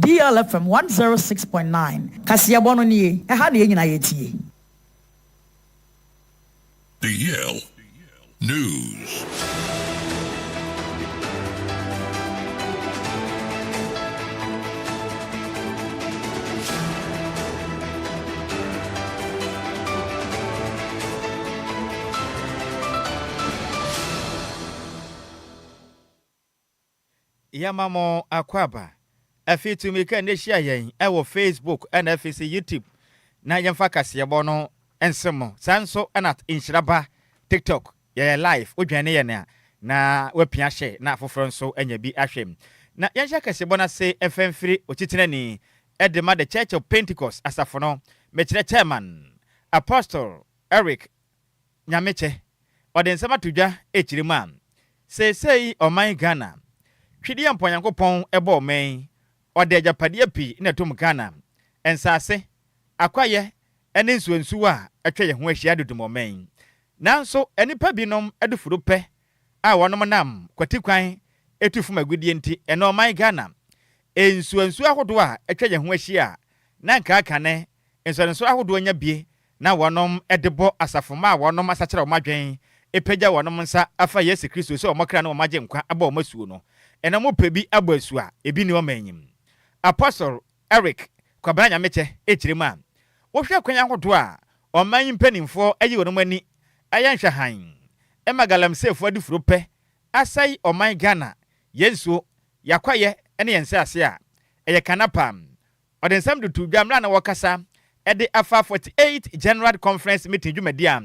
DLFM 106.9. Kasia bono ni eha na yenyina yetie. DL News. Yamamo akwaba afitu mika neshia yen ewo Facebook and FCC YouTube na yemfa kase bono ensemo sanso anat Nhyiraba TikTok ya live odwane ye na wapia hye na afoforo nso anya bi ahwem na yensha kase bono se FMFri otitinani edema the Church of Pentecost asafono mechire chairman Apostle Eric Nyameche odensema tudwa echirima sei oman Ghana twidi amponyankopon ebo men ode agapade pi na tom Ghana ensase akwaye ene nsuansu a atwa ye ho ahia dodomo men nanso enipa binom adufuru pe a wonom nam kwatikwan etufum agudie nti ene oman Ghana ensuansu ahodo a atwa ye ho ahia na nka ne ensuansu ahodo anya bie na wonom edebo asafoma a wonom asakere omadwen epagya wonom nsa afa Yesu Kristo so omokra na omagye nkwa aba omasuo no ena mo pebi abasu a ebi ni omanyim Apostle Eric Kwabra Nyameche echirima wo hwe kwanya hodo a oman mpanimfo ayi wonom ani ayanhwe han emagalamsefo adifuro pe asai oman Ghana yenso yakwaye ene yense ase a eye kanapam odensam dutu dwamra na wokasa ede afa 48 General Conference meeting dwumadia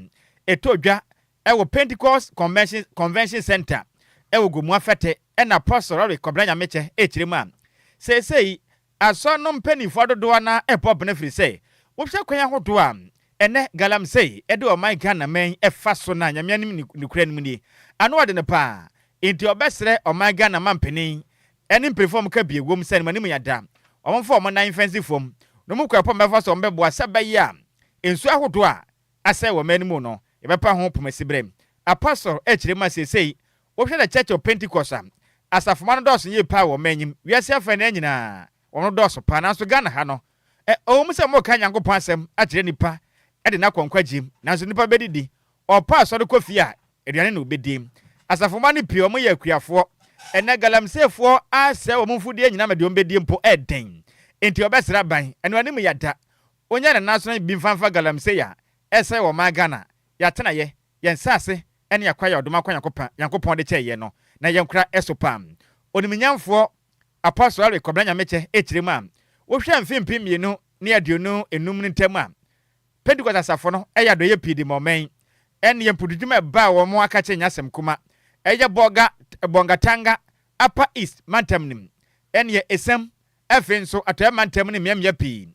etodwa ewo Pentecost Convention Center ewo gomu afete ena Apostle Eric Kwabra Nyameche echirima sei asono mpanimfo dodo na epop na firi sei wo hwe kwanya hodo a ene galamsey ede oman Ghana men efa so na nyamianim ni kura nim ni ano ode ne pa enti obesre oman Ghana mampeni ene perform ka bie wom sane manim yada omfo omo nan fancy fom no mu kwa pom befa so mbebo asabayi a ensu ahodo a asai wo manimu no ebepa ho pomasibrem Apostle echirema sei wo hwe the Church of Pentecost asafoma no dos ye pa wo manyim wiase afa na nyina ono dos pa na so Ghana ha no o se mo ka nyankopon asem akire nipa ede na kwankwagim na so nipa bedidi opa so de kofi a eduane na obedi asafoma ne pie omo ye akuafo ene galamsefo ase wo mfudie nyina mede ombedi mpo eden enti obesra ban ene mu yada onya na so bi mfanfa galamse ya ese wo ma Ghana ya tena ye yensase ene yakwaya odoma kwanya yankopon de cheye no na yenkura esopam oniminyamfo Apostle Eric Kwabra Nyameche echirema wo hwe mfimpi mienu ne aduonu enum ntem a Pentecost asafo no eya do ye pidi momen ene yempududuma ba wo mo aka che nyasem kuma eya bonga tanga Upper East mantamnim ene ye esem efenso atoya mantam ne miamya pi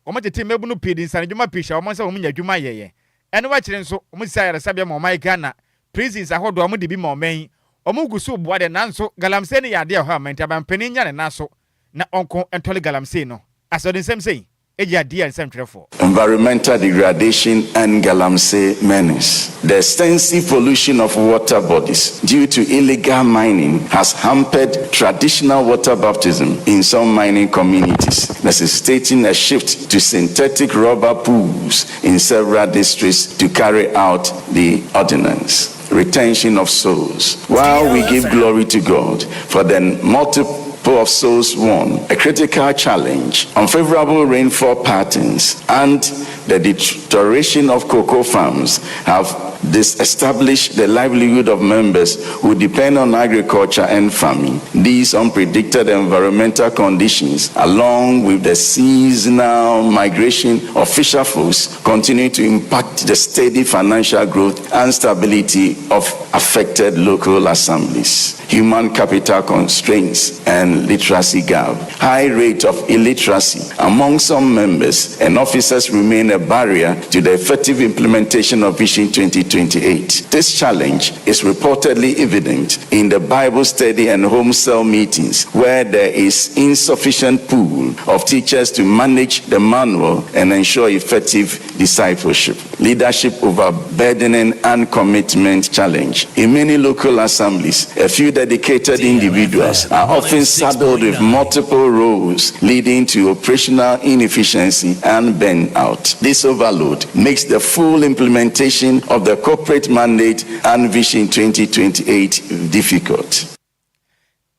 wo mo tete mebunu pidi nsanadwuma pisha wo mo nsa wo nya dwuma yeye ene wa kire nso wo mo sisayare sabia mo mai Ghana prisons ahodo mo de bi momen omo gusu boa de nanso galamse ne yade ho amanta bampani nya ne naso na onko entole galamse no asodin sem sei environmental degradation and galamsey menace. The extensive pollution of water bodies due to illegal mining has hampered traditional water baptism in some mining communities, necessitating a shift to synthetic rubber pools in several districts to carry out the ordinance. Retention of souls. While we give glory to God for the multiple of souls won, a critical challenge, unfavorable rainfall patterns, and the deterioration of cocoa farms have disestablished the livelihood of members who depend on agriculture and farming. These unpredicted environmental conditions, along with the seasonal migration of fisher folks, continue to impact the steady financial growth and stability of affected local assemblies. Human capital constraints and literacy gap. High rate of illiteracy among some members and officers remain a barrier to the effective implementation of Vision 2028. This challenge is reportedly evident in the Bible study and home cell meetings, where there is insufficient pool of teachers to manage the manual and ensure effective discipleship. Leadership overburdening and commitment challenge. In many local assemblies, a few dedicated individuals are often saddled with multiple roles, leading to operational inefficiency and burnout. This overload makes the full implementation of the corporate mandate and Vision 2028 difficult.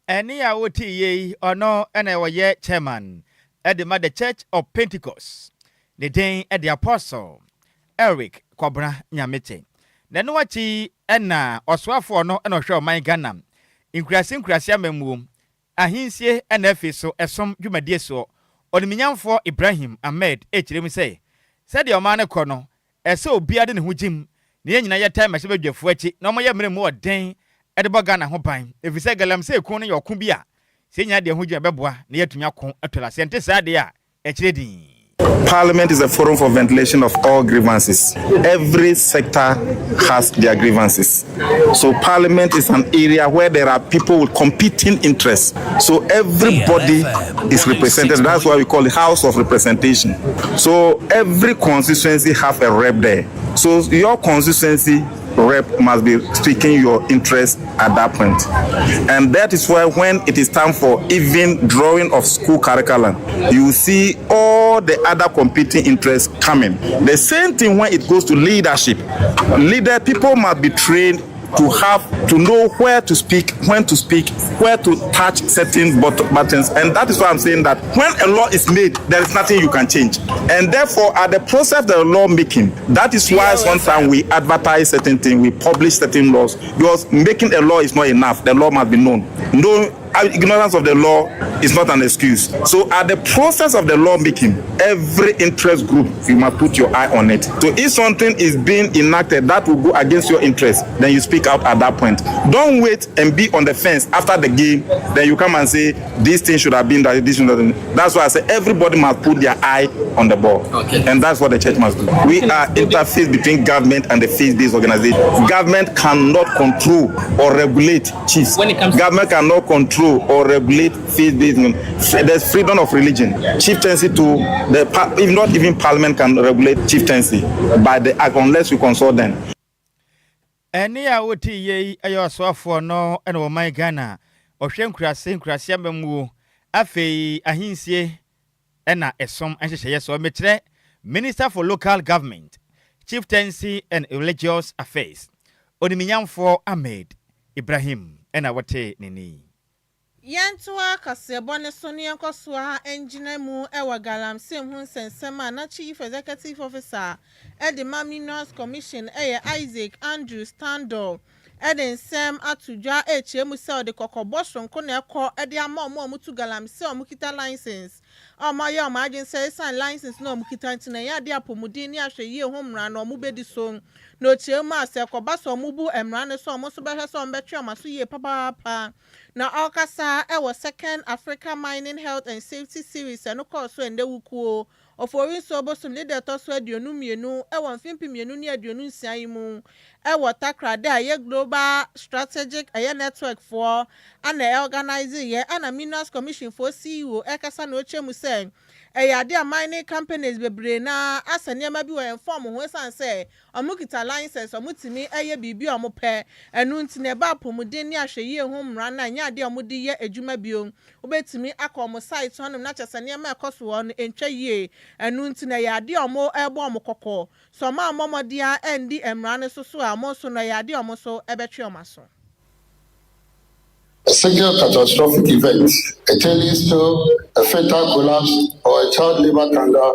Any awoti or no, and I was yet chairman at the Church of Pentecost, the day at the Apostle Eric Kwabra Nyamete. Then wachi ena oswafo no ena hwe oman Ghana inkrasia memum ahinsie ena efeso esom dwumadie so oniminyamfo Ibrahim Ahmed echirem say said the oman ko no ese obiade ne hujim ne nyina ye time hye badwafo achi na omoye mrem oden edebo Ghana ho ban efise galam say ku no yoku bia se nya de hujim beboa ne yatumi akon atola sente saade a echiredi. Parliament is a forum for ventilation of all grievances. Every sector has their grievances. So Parliament is an area where there are people with competing interests. So everybody is represented. That's why we call it House of Representation. So every constituency have a rep there. So your constituency rep must be speaking your interest at that point. And that is why when it is time for even drawing of school curriculum, you see all the other competing interests coming. The same thing when it goes to leadership. People must be trained to know where to speak, when to speak, where to touch certain buttons. And that is why I'm saying that when a law is made, there is nothing you can change. And therefore, at the process of the law making, that is why sometimes we advertise certain things, we publish certain laws, because making a law is not enough. The law must be known. Ignorance of the law is not an excuse. So at the process of the law making, every interest group, you must put your eye on it. So if something is being enacted that will go against your interest, then you speak out at that point. Don't wait and be on the fence after the game. Then you come and say, this thing should have been that, this should have been. That's why I say everybody must put their eye on the ball. Okay. And that's what the church must do. We are interface between government and the faith-based organization. Government cannot control or regulate chiefs. Government cannot control or regulate faith-based. There's freedom of religion. Chieftaincy if not even Parliament can regulate chieftaincy by the act unless you consult them. Any awoti ye ayo swafo no ena wo man Ghana ohwe nkrasia memu afei ahinsie ena esom anhyehyeye so metre Minister for Local Government, Chieftaincy and Religious Affairs Oniminyamfo Ahmed Ibrahim ena wote nini. Yantua kasebone soni yankoswa engineer mu ewa galamse hu sensema na Chief Executive Officer the Minerals Commission Isaac Andrew Standor ensem Adjoa Agyei Sikapa de kokobosho nkone ekọ de ama mutu galamse omukita license amaye omagin say sign license no omukita ntina ya de apomudi ni ahweye homra na omubedi so no chemu ase kobaso omubu emra ne so omoso behwe so ombetwe omaso ye papa na okasa second Africa Mining Health and Safety Series no course so ende wukuo ofori so bosum leader to so aduonu mienu mfimpi mienu ni aduonu nsian mu takrade aye global strategic aye network for ana organize ye ana Minerals Commission for CEO ekasa na ochemu say ade mining companies bebre na asaniema bi wo inform ho san say omukita license omutimi bibi omope enu ntine ba pomuden ni ahweye ho mra na nya ade omudi ye adwuma biom obetimi akomo site honum na chesaniema ekoso won entwaye enu ntine ya ade omo ebo omokoko so ma momodia endi emra ne so a mo so na ya ade omo so ebetwe omaso. A single catastrophic event, a tailing spill, a fatal collapse, or a child labor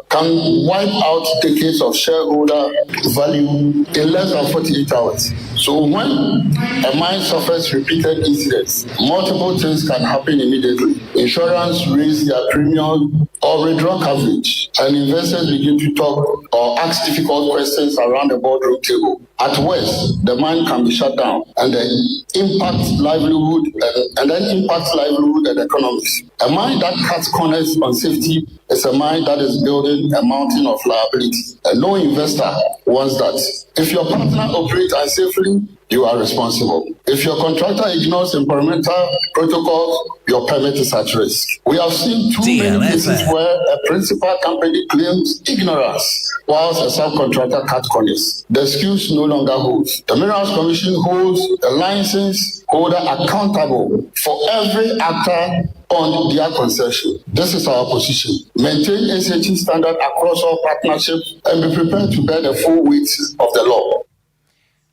can wipe out decades of shareholder value in less than 48 hours. So when a mine suffers repeated incidents, multiple things can happen immediately. Insurance raise their premium or withdraw coverage, and investors begin to talk or ask difficult questions around the boardroom table. At worst, the mine can be shut down, and then impacts livelihood and economies. A mine that cuts corners on safety is a mine that is building a mountain of liability. And no investor wants that. If your partner operates unsafely, you are responsible. If your contractor ignores environmental protocols, your permit is at risk. We have seen too many cases where a principal company claims ignorance, whilst a subcontractor cut corners. The excuse no longer holds. The Minerals Commission holds the license holder accountable for every actor on their concession. This is our position. Maintain SHE standard across all partnerships and be prepared to bear the full weight of the law.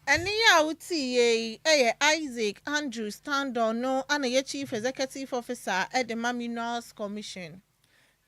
Enquiries Isaac Andrew Standon no ana Chief Executive Officer at the Minerals Commission.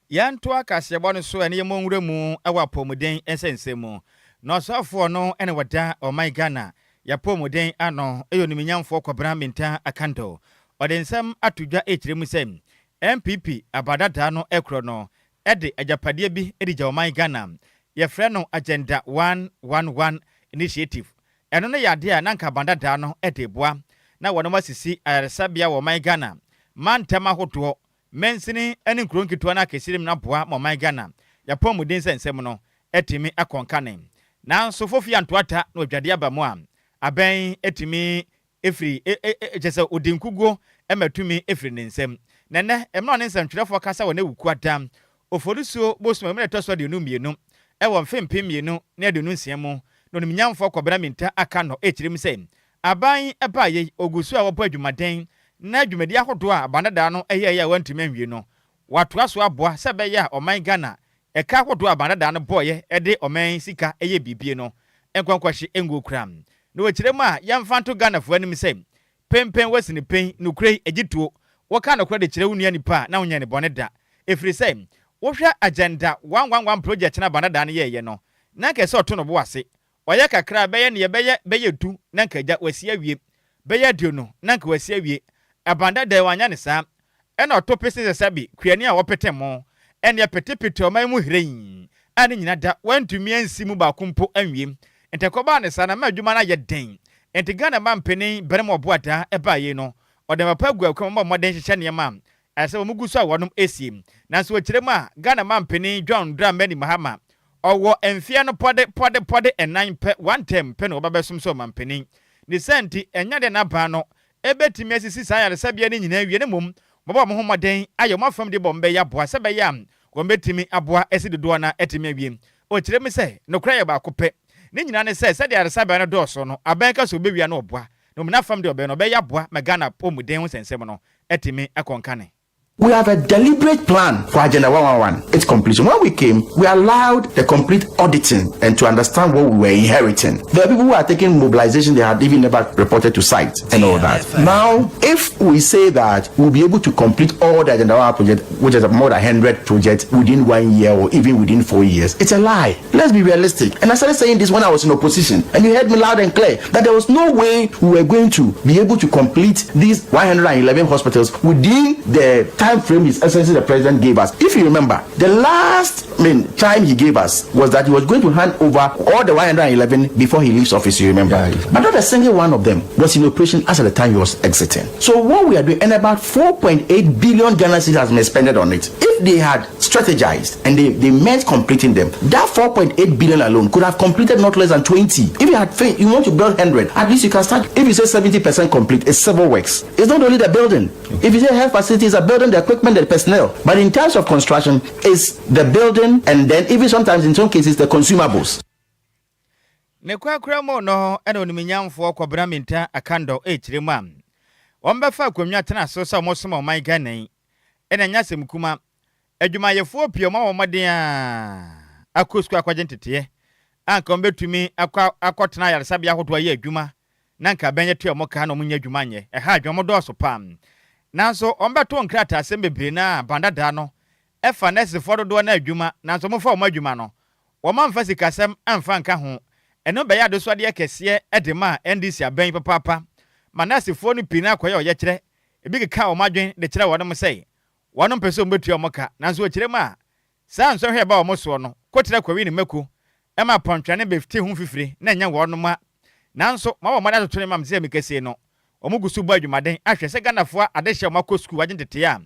Yan to akasebon so ene monwura mu ewa pomuden ensensemu. No safo no ene wada o my Ghana ya pomuden ano eyoniminyamfo kwabra minta akando. Odensem atudwa echiremu sem. MPP abadada no ekro no ede ajapade bi edija o my Ghana. Ye frɛ no agenda 111 initiative. Eno no yade a nanka bandada no edeboa na wono masisi ayaresabia wo my Ghana. Mantama hoto mensini ene nkronkitwa na kesirim na boa mo my Ghana. Ya pomuden sensem no etimi akonkane. Nanso fofi antoata na odwade aba mu a aben etimi efri jese odinkugo ematumi efri nensem. Nene emno ne nsantwerefo kasa wona wuku adam. Oforusuo bosuma me toso de no mienu. Ewo mfempem mienu na de no nsiemu. No nimnyamfo kwabra minta aka no echirim sem. Aban eba ye ogusu a wopo adwumaden na adwumadi ahodo a bandada no eye ya wantumi anwie no. Watoa so aboa sebe ya oman Ghana eka ahodo a bandada no boye ede oman sika eye bibie no. Enkwankwashi engu kram. No wechirem a yamfanto Ghana fo anim sem. Pempen wasini pen nukrei egituo. Woka no kra de kire wunua nipa na wonya ne boneda. Efri sem. Wohwa agenda 111 project na bandada no ye no. Na kese oto no bo ase. Oya kakra beye ne beye du na nkaja wasi awie beye dio no na nka wasi awie abanda da wanya ne sa ena oto pese sabi kuani a wopetemo ene petepete o man mu hirein ani nyina da wantumi ansi mu ba kumpo anwie entekoba ne sa na ma adwuma na ye den ente Ghana ma mpeni berem oboada eba ye no odema pagu akwama moden hyehyɛ ne ma ase wo mugusu a wonom esim nanso wachirem a Ghana ma mpeni John Dramani Mahama owo enfia no pode enan pe one term pe no babesom so mampeni ni senti enya de na ba no ebetimi asisi sa yare sabia ne nyina wie ne mom baba mo homoden ayo mafam de bombe ya boa sebe ya wo betimi aboa esidodo na etimi awie o kirem se no kra ya ba kope ne nyina ne se de yare sabia no do so no abenka so bewia no oboa no mna fam de obe no be ya boa magana pomuden ho sensem no etimi akonkane. We have a deliberate plan for Agenda 111, its completion. When we came, we allowed the complete auditing and to understand what we were inheriting. There are people who are taking mobilization they had even never reported to site and all that. Now, if we say that we'll be able to complete all the Agenda 111 projects, which is more than 100 projects within 1 year or even within 4 years, it's a lie. Let's be realistic. And I started saying this when I was in opposition, and you heard me loud and clear that there was no way we were going to be able to complete these 111 hospitals within the time frame His Excellency the President gave us. If you remember, the last time he gave us was that he was going to hand over all the 111 before he leaves office, you remember. But not a single one of them was in operation as at the time he was exiting. So what we are doing, and about 4.8 billion Ghana cedis has been spent on it. If they had strategized and they meant completing them, that 4.8 billion alone could have completed not less than 20. If you had faith, you want to build 100, at least you can start. If you say 70% complete, it's civil works. It's not only the building. If you say health facilities are building, the equipment, the personnel. But in terms of construction, it's the building and then even sometimes in some cases the consumables. Ne kwakura mo no ene oniminyamfo kwabra minta akando echirema. Wombefa kwamnya tena so so mosoma man Ghana ene nyasem kuma adwumayefo pioma wo moden a akosku akwagentete anka ombetumi akotena yaresabia hodo aye adwuma nanka benye to moka no munya adwuma nye ha adwomo do so pam nanso ombeto nkrata asem bebre na bandada no efa nese fododo na adwuma nanso mofa o madwuma no wo manfa sikasem amfa nka ho eno be ya do so de kese edema NDC aban papa manase fo no pina akoye oye kire ebi keka o madwen de kire wonom sei wonom pese o metu omoka nanso kire ma san so hwe ba o moso no kotire kwawi ne maku ema pontwane be fiti hu fifiri na nya wonom a nanso ma wo mada to ne mam se mikese no omugusu ba adwumaden ahwe se ganafo adehye makɔ school agentete ya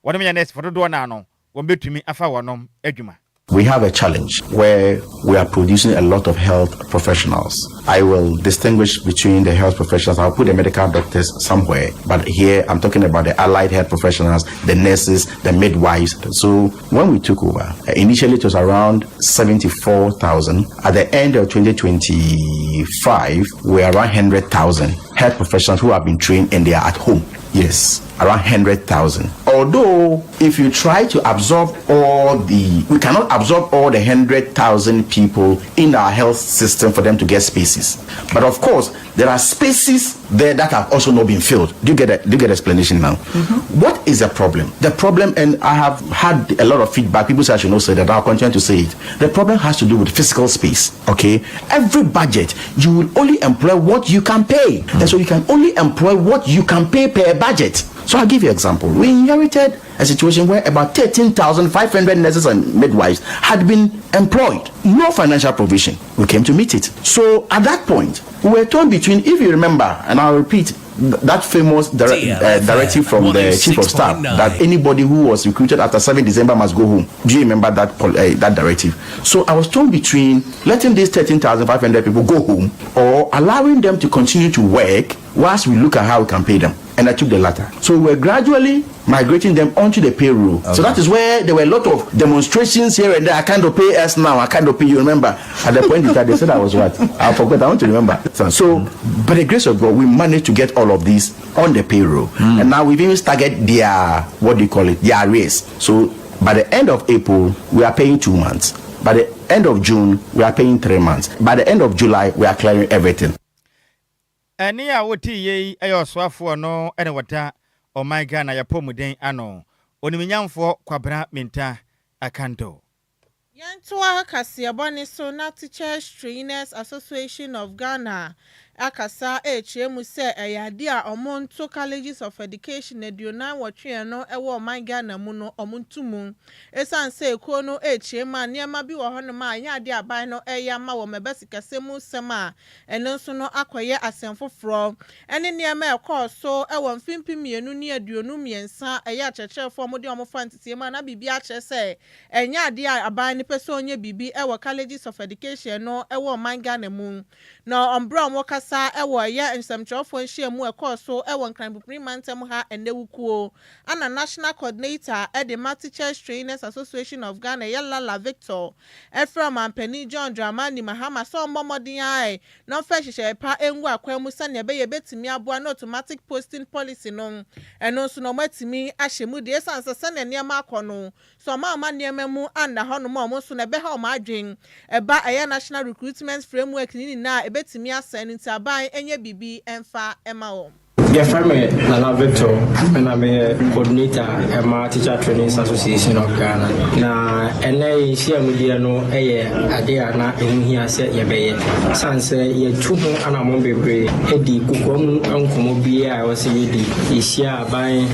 wonom ya nese fododo na no wo betumi afa wonom adwuma. we have a challenge where we are producing a lot of health professionals. I will distinguish between the health professionals. I'll put the medical doctors somewhere, but here I'm talking about the allied health professionals, the nurses, the midwives. So when we took over, initially it was around 74,000. At the end of 2025, we're around 100,000 health professionals who have been trained and they are at home. Yes, around 100,000. Although, if you try to absorb we cannot absorb all the 100,000 people in our health system for them to get spaces. But of course, there are spaces there that have also not been filled. Do you get the explanation now? Mm-hmm. What is the problem? The problem, and I have had a lot of feedback. People say I should not say that. I'll continue to say it. The problem has to do with physical space. Okay, every budget you will only employ what you can pay, and so you can only employ what you can pay per budget. So I'll give you an example. We inherited a situation where about 13,500 nurses and midwives had been employed. No financial provision. We came to meet it. So at that point, we were torn between, if you remember, and I'll repeat, that famous directive from the chief of staff that anybody who was recruited after 7 December must go home. Do you remember that directive? So I was torn between letting these 13,500 people go home or allowing them to continue to work whilst we look at how we can pay them. And I took the latter. So we're gradually migrating them onto the payroll. Okay. So that is where there were a lot of demonstrations here and there. I can't pay us now. I can't pay you. Remember, at the point that they said I was what? I forgot. I want to remember. So, by the grace of God, we managed to get all of these on the payroll. And now we've even started their, their arrears. So by the end of April, we are paying 2 months. By the end of June, we are paying 3 months. By the end of July, we are clearing everything. Any awoti ye ayo swafo no ene wata o my Ghana ya pomuden ano oniminyamfo kwabra minta akanto Yantua Kasiaboni so na Teachers Trainers Association of Ghana akasa HM say ayadia omonto colleges of education eduona wotwe no ewo man Ghana mu no omontumu esan say ko no HM aniama bi wo hono ma anyade aban no eya ma wo mebesikasemu sema eno so no akoye asemfoforo ene niama ekoso ewo mfimpimienu ni aduonu miensa eya chechefo mo de omofa ntete ma na bibia ache say enyade aban ni pese onye bibi ewo colleges of education no ewo man Ghana mu na ombra mo sa ewo ya nsamchofo nhyiamu ekoso ewo nkranbupri mantem ha enewukuo ana national coordinator the Teachers Trainers Association of Ghana Yalala Victor Efra Mampeni John Dramani Mahama so mbomodin ai no fa hihye pa enwu akwemu sane be yebetimi aboa no automatic posting policy no eno so no matimi ahyemu de esanse sane niam akono so ma niam mu anda hono mo so na be ha o ma adwen eba aya national recruitment framework ni na ebetimi asan nti aban enye bibi emfa emao. Yes, I'm Nana Victor, and I'm a coordinator at my Teacher Trainers Association of Ghana. Now, and I share with you no, idea na here said ye Sans ye 200 and I'm on be Eddie Kukum and Kumobia. I was a Isha buying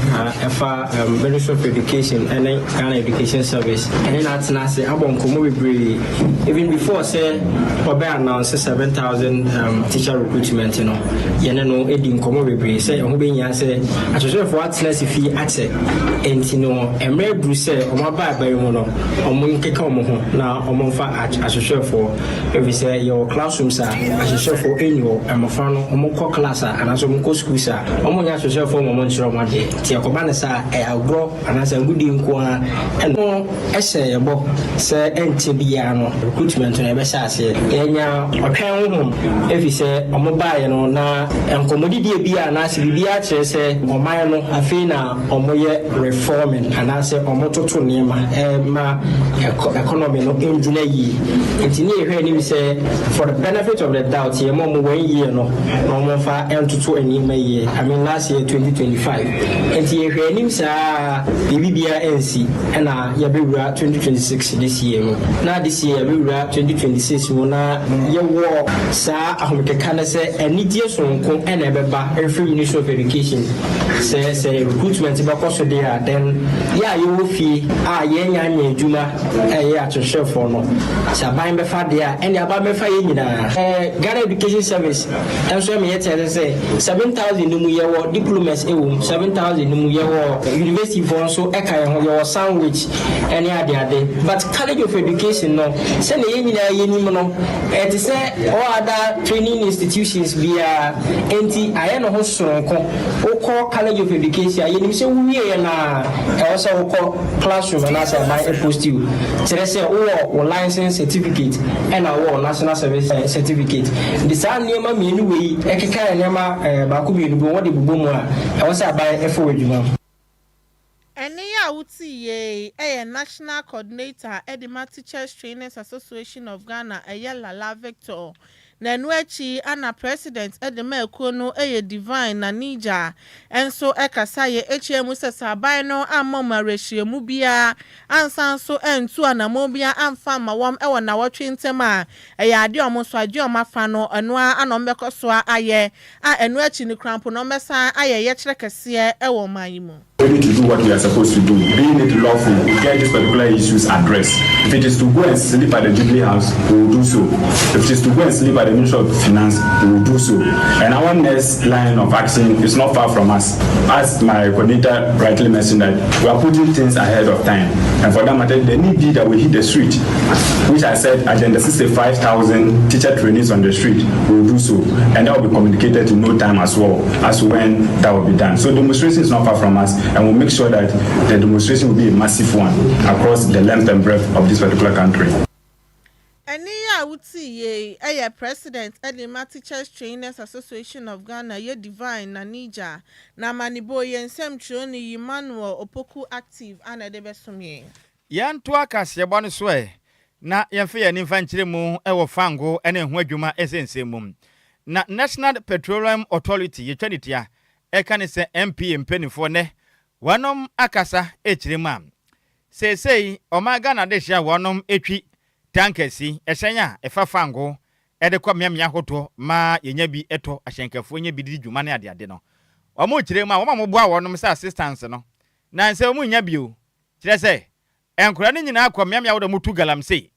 Ministry of Education and Ghana Education Service. And then that's not say I'm on Kumobi. Even before say, Oba announced 7,000 teacher recruitment, you know, Yenano Eddie Kumobi. Say Hubin say, I should for what's less if he answer and you know, and Mary Bruce or my bad by mono or Munkekomo now or Monfa I should for every say your classrooms are I should for annual and Mofano or Moko class and as a Moko school sir or Monia should for Moncho one day Tiacobanasa a bro and as a good inquire and no essay about say NTBiano recruitment on a Bessassi Enya or home if you say or mobile you know now and commodity be an bibia che say oman no afi na omoye reforming and I say omototo niema ma economy no enduna yi enti ne ehwe ni say for the benefit of the doubt ye mo 1 year no mo fa entoto anima yi I mean last year 2025 enti ehwe ni sa bibia NC na ye bewura 2026 this year no na this year bewura 2026 mo na ye wo sa ahomekeka na say anidie sonko na ebeba every Ministry of Education say recruitment because so there then yeah you will fee yen juma to share for no saban be fa there and aba be fa nyina Ghana Education Service and so me tell say 7,000 no mu ye wo diplomas 7,000 no mu ye wo university for so eka your sandwich any ade but College of Education no say na yen nyina ye nim no it say all other training institutions via enti aye no ho soronko o College of Education ye nim say we na also o classroom and as by post you say say o license certificate and our national service certificate the san niema me anyway ekeka niema ba ko bi no won de bubo mu a e was by efo adwuma Ene ya wuti ye National Coordinator Edema Teachers Trainers Association of Ghana Lala Victor na nuechi ana President Edema Ekono Divine na Nija enso ekasa ye HM sasaban no amoma rehye mu bia ansan so entu anamo bia amfa ma wom ewo na wotwe ntema ade omoso ade omafa no eno anombeko so aye enuechi ni krampo no mesa aye ye kire kese ewo mayimu. We need to do what we are supposed to do. Being it lawful, we get these particular issues addressed. If it is to go and sleep at the Jubilee House, we will do so. If it is to go and sleep at the Ministry of Finance, we will do so. And our next line of action is not far from us. As my coordinator rightly mentioned, that we are putting things ahead of time. And for that matter, the need be that we hit the street, which I said, agenda 65,000 teacher trainees on the street, we will do so. And that will be communicated in no time as well as when that will be done. So demonstration is not far from us. And we'll make sure that the demonstration will be a massive one across the length and breadth of this particular country. Eniya wuti ye President Edema Teachers Trainers Association of Ghana ye Divine na Nija na manibo ye nsem choni Emmanuel Opoku active ana debesumye. Yan to akase bonu so na yemfe ye nimfa nkyire mu ewo fango ene ho adwuma esense mum. Na National Petroleum Authority ye twanitia eka ne se MP mpenifo ne wanom akasa echirima sesei omaga na dehia wanom etwi tankasi ehenya efafango ede kwa miamia hoto ma yenya bi eto ahyenkafo nya bi di dwuma ne ade no omo chirema wo ma boa wanom se assistance no na nse omu nya bio kire se enkura ne nyina akwa miamia wo da mutu galamse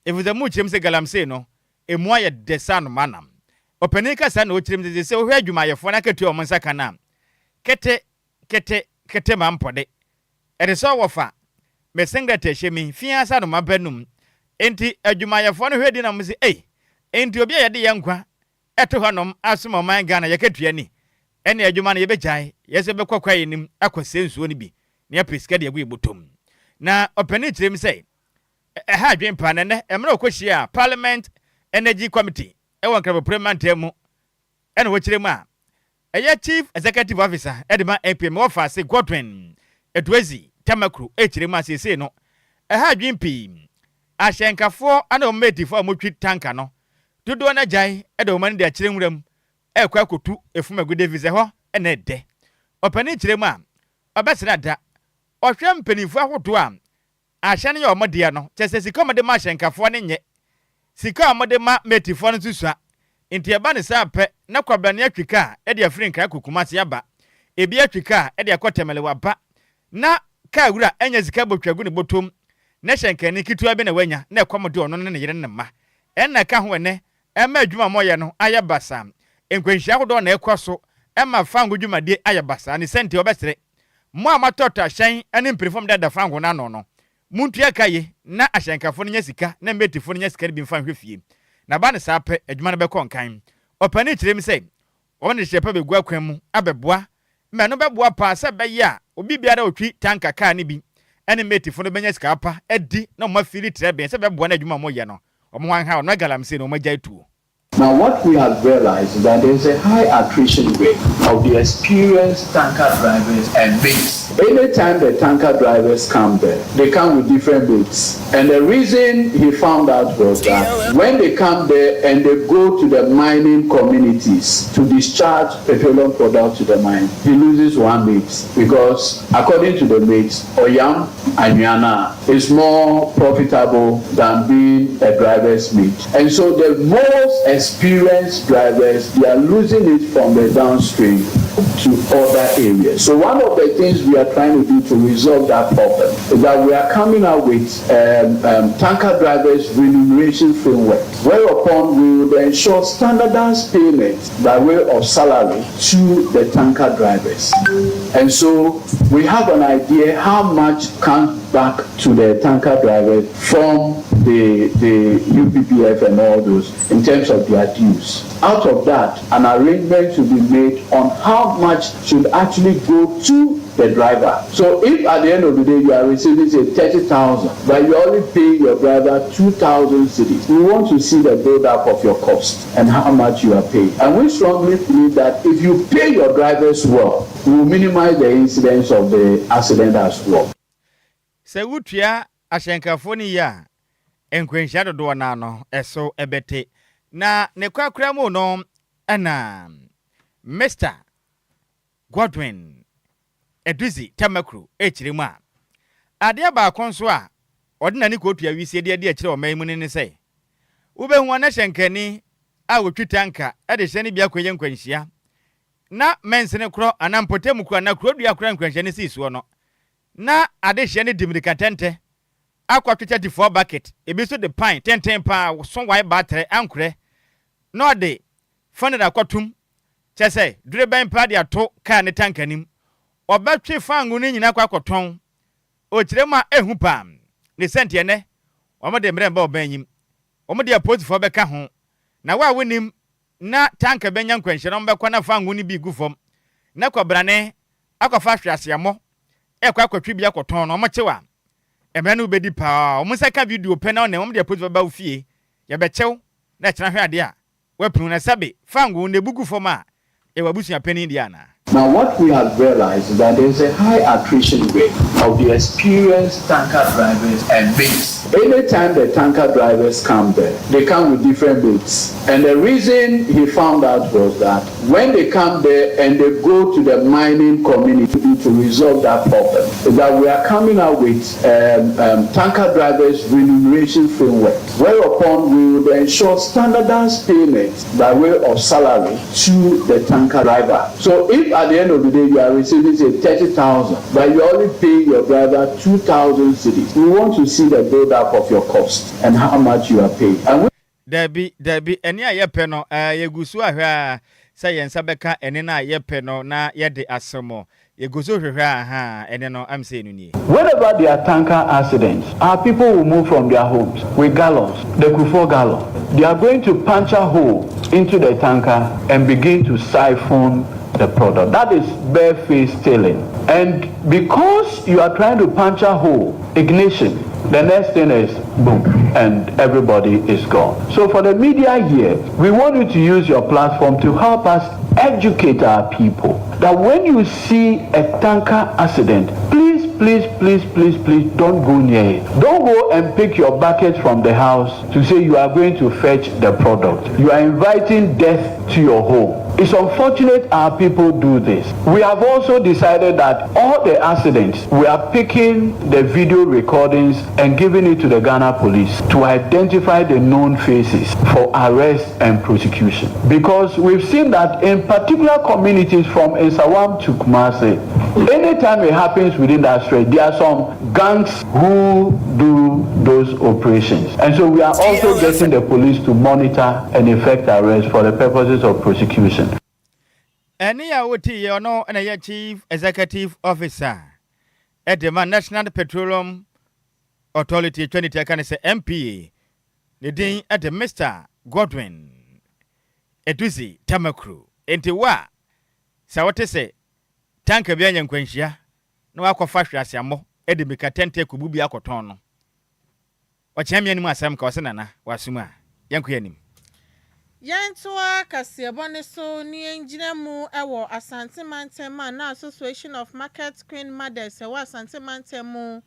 efuze mu chirem se galamse no emu aye desano manam openika sa na o chirem se wo hwa adwuma yefo na ketu o monsa kana kete mampode eriso wofa mesenga tehemi fiasa no mabanum enti adwumayefo no hwedi na mse enti obi yede yankwa eto honom asoma man Ghana yeketua ni ene adwuma no yebegyae yese bekokwa yenim akwasensuo ni bi ne apeska de agu botom na opani kirem sei ha adwempa ne emra okohia Parliament Energy Committee ewo parliament emu ene wo kirem a Chief Executive Officer Edema APM office Godwin Edwezi Tamakru echirema sese no ha dwimpi ahyenkafo ana ometifo amotwi tanka no dodo na jai edomani de achiremwuram ekwa akotu efumagude vise ho ena ede opani chirema obesena da ohwe mpanifo ahoto a ahye ne ye omode no chese sikomode ma ahyenkafo ne nye sika omode ma metifo no susua inti eba ne sa pe na kwabane atwika e de afrinka kokumase aba ebi atwika e de akotemele waba na ka wura enya sika botwagu ne botom na hyenkani kitua be na wanya na ekwamode ono ne yere ne ma enna ka ho ne ema adwuma moye no ayabasa enkwanhia hodo na ekwaso ema fango dwumade ayabasa ne sente obesere mo amatota hyen ene mperform da fango na no muntu akaye na ahyenkafo no nya sika na metifo no nya sika bi mfa hwefie na ba ne sa pe adwuma no be konkan opani kirem sei wo ne hyepa be gua kwan mu abeboa me no beboa pa se be ya obi biara otwi tanka ka ne bi ene metifo no benya sika pa edi na mo afili trebe se beboa na adwuma mo ye no omo wan ha no galamse no magya tuo. Now, what we have realized is that there is a high attrition rate of the experienced tanker drivers and mates. Anytime the tanker drivers come there, they come with different mates. And the reason he found out was that when they come there and they go to the mining communities to discharge petroleum products to the mine, he loses one mate because, according to the mates, Oyam Anyana is more profitable than being a driver's mate. And so the most experienced drivers, they are losing it from the downstream to other areas. So one of the things we are trying to do to resolve that problem is that we are coming out with tanker drivers remuneration framework, whereupon we would ensure standardized payments by way of salary to the tanker drivers. And so we have an idea how much comes back to the tanker drivers from the UPPF and all those in terms of their dues. Out of that, an arrangement should be made on how much should actually go to the driver. So if at the end of the day you are receiving say 30,000, but you only pay your driver 2,000 cedis, we want to see the build-up of your cost and how much you are paying. And we strongly believe that if you pay your drivers well, we will minimize the incidence of the accident as well. Se wutia ashenkafoni ya enkwenshado do na no eso ebete na ne kwakura mu no ana Mr. Godwin Eduzi Tamakru echirimu a ade ba konso a odinani ko tua wisi de echire o man mu ne se ubehu na shenkani a wotwitanka ade hye ne bia kwenye nkwanhia na mensene kro anampotemu kro na kro dua kro nkwanhia ne sisuo no na ade hye ne dimirika tente akwatwetwa di 4 bucket ebi so de pine tenten pa so wai batre ankre no de fanada kwatum chese dure ban pa de ato ka ne tankanim obatwe fangu ne nyina kwa koton o kirema ehu pam ne sente ne omo de mremba obanyim omo de aposifo beka ho na wa wonim na tanka benya nkwanhye no mbekwa na fangu ne bi gufom na kwabrane akwafa hwasiamo ekwa kwatwi bia koton no omo chewa emre no bedi pa omo seka video pe na omo de aposifo ba ofie ye bechew na kyena hwe ade a wapunu na sabe fangu ne bugufom a e wabusu apeni diana. Now, what we have realized is that there is a high attrition rate of the experienced tanker drivers and mates. Anytime the tanker drivers come there, they come with different mates. And the reason he found out was that when they come there and they go to the mining community to resolve that problem, is that we are coming out with tanker drivers remuneration framework, whereupon we would ensure standardized payments by way of salary to the tanker driver. So if at the end of the day you are receiving say 30,000, but you only pay your driver 2,000 cedis, we want to see the build-up of your cost and how much you are paying. And Debbie, any a peno, ye gusua, say and sabeka, and then ye peno, na ye de asomo. Ye gusu, and then I'm saying, whenever there are tanker accidents, our people will move from their homes with gallons, the Kufor gallon. They are going to punch a hole into the tanker and begin to siphon the product. That is barefaced stealing. And because you are trying to punch a hole, ignition, the next thing is boom, and everybody is gone. So for the media here, we want you to use your platform to help us educate our people that when you see a tanker accident, please don't go near it. Don't go and pick your bucket from the house to say you are going to fetch the product. You are inviting death to your home. It's unfortunate our people do this. We have also decided that all the accidents, we are picking the video recordings and giving it to the Ghana police to identify the known faces for arrest and prosecution. Because we've seen that in particular communities from Esawam to Kumasi, anytime it happens within that stretch, there are some gangs who do those operations. And so we are also getting the police to monitor and effect arrest for the purposes of prosecution. Any awoti you know and a chief executive officer at the National Petroleum Authority 20 can say MPA the day at the Mr. Godwin Eduzi Tamakru enti wa sa wote se tanka bia nyankwanhia na wakɔfa hwasiamo e de mikatente kububi akoton no ɔkyɛmia nim asɛm ka ɔsenana wasuma yankoyanim Yantua Kasiabone so ni engineer mu ewo Asante Mantema na Association of Market Queen Mothers ewo Asante Mantemu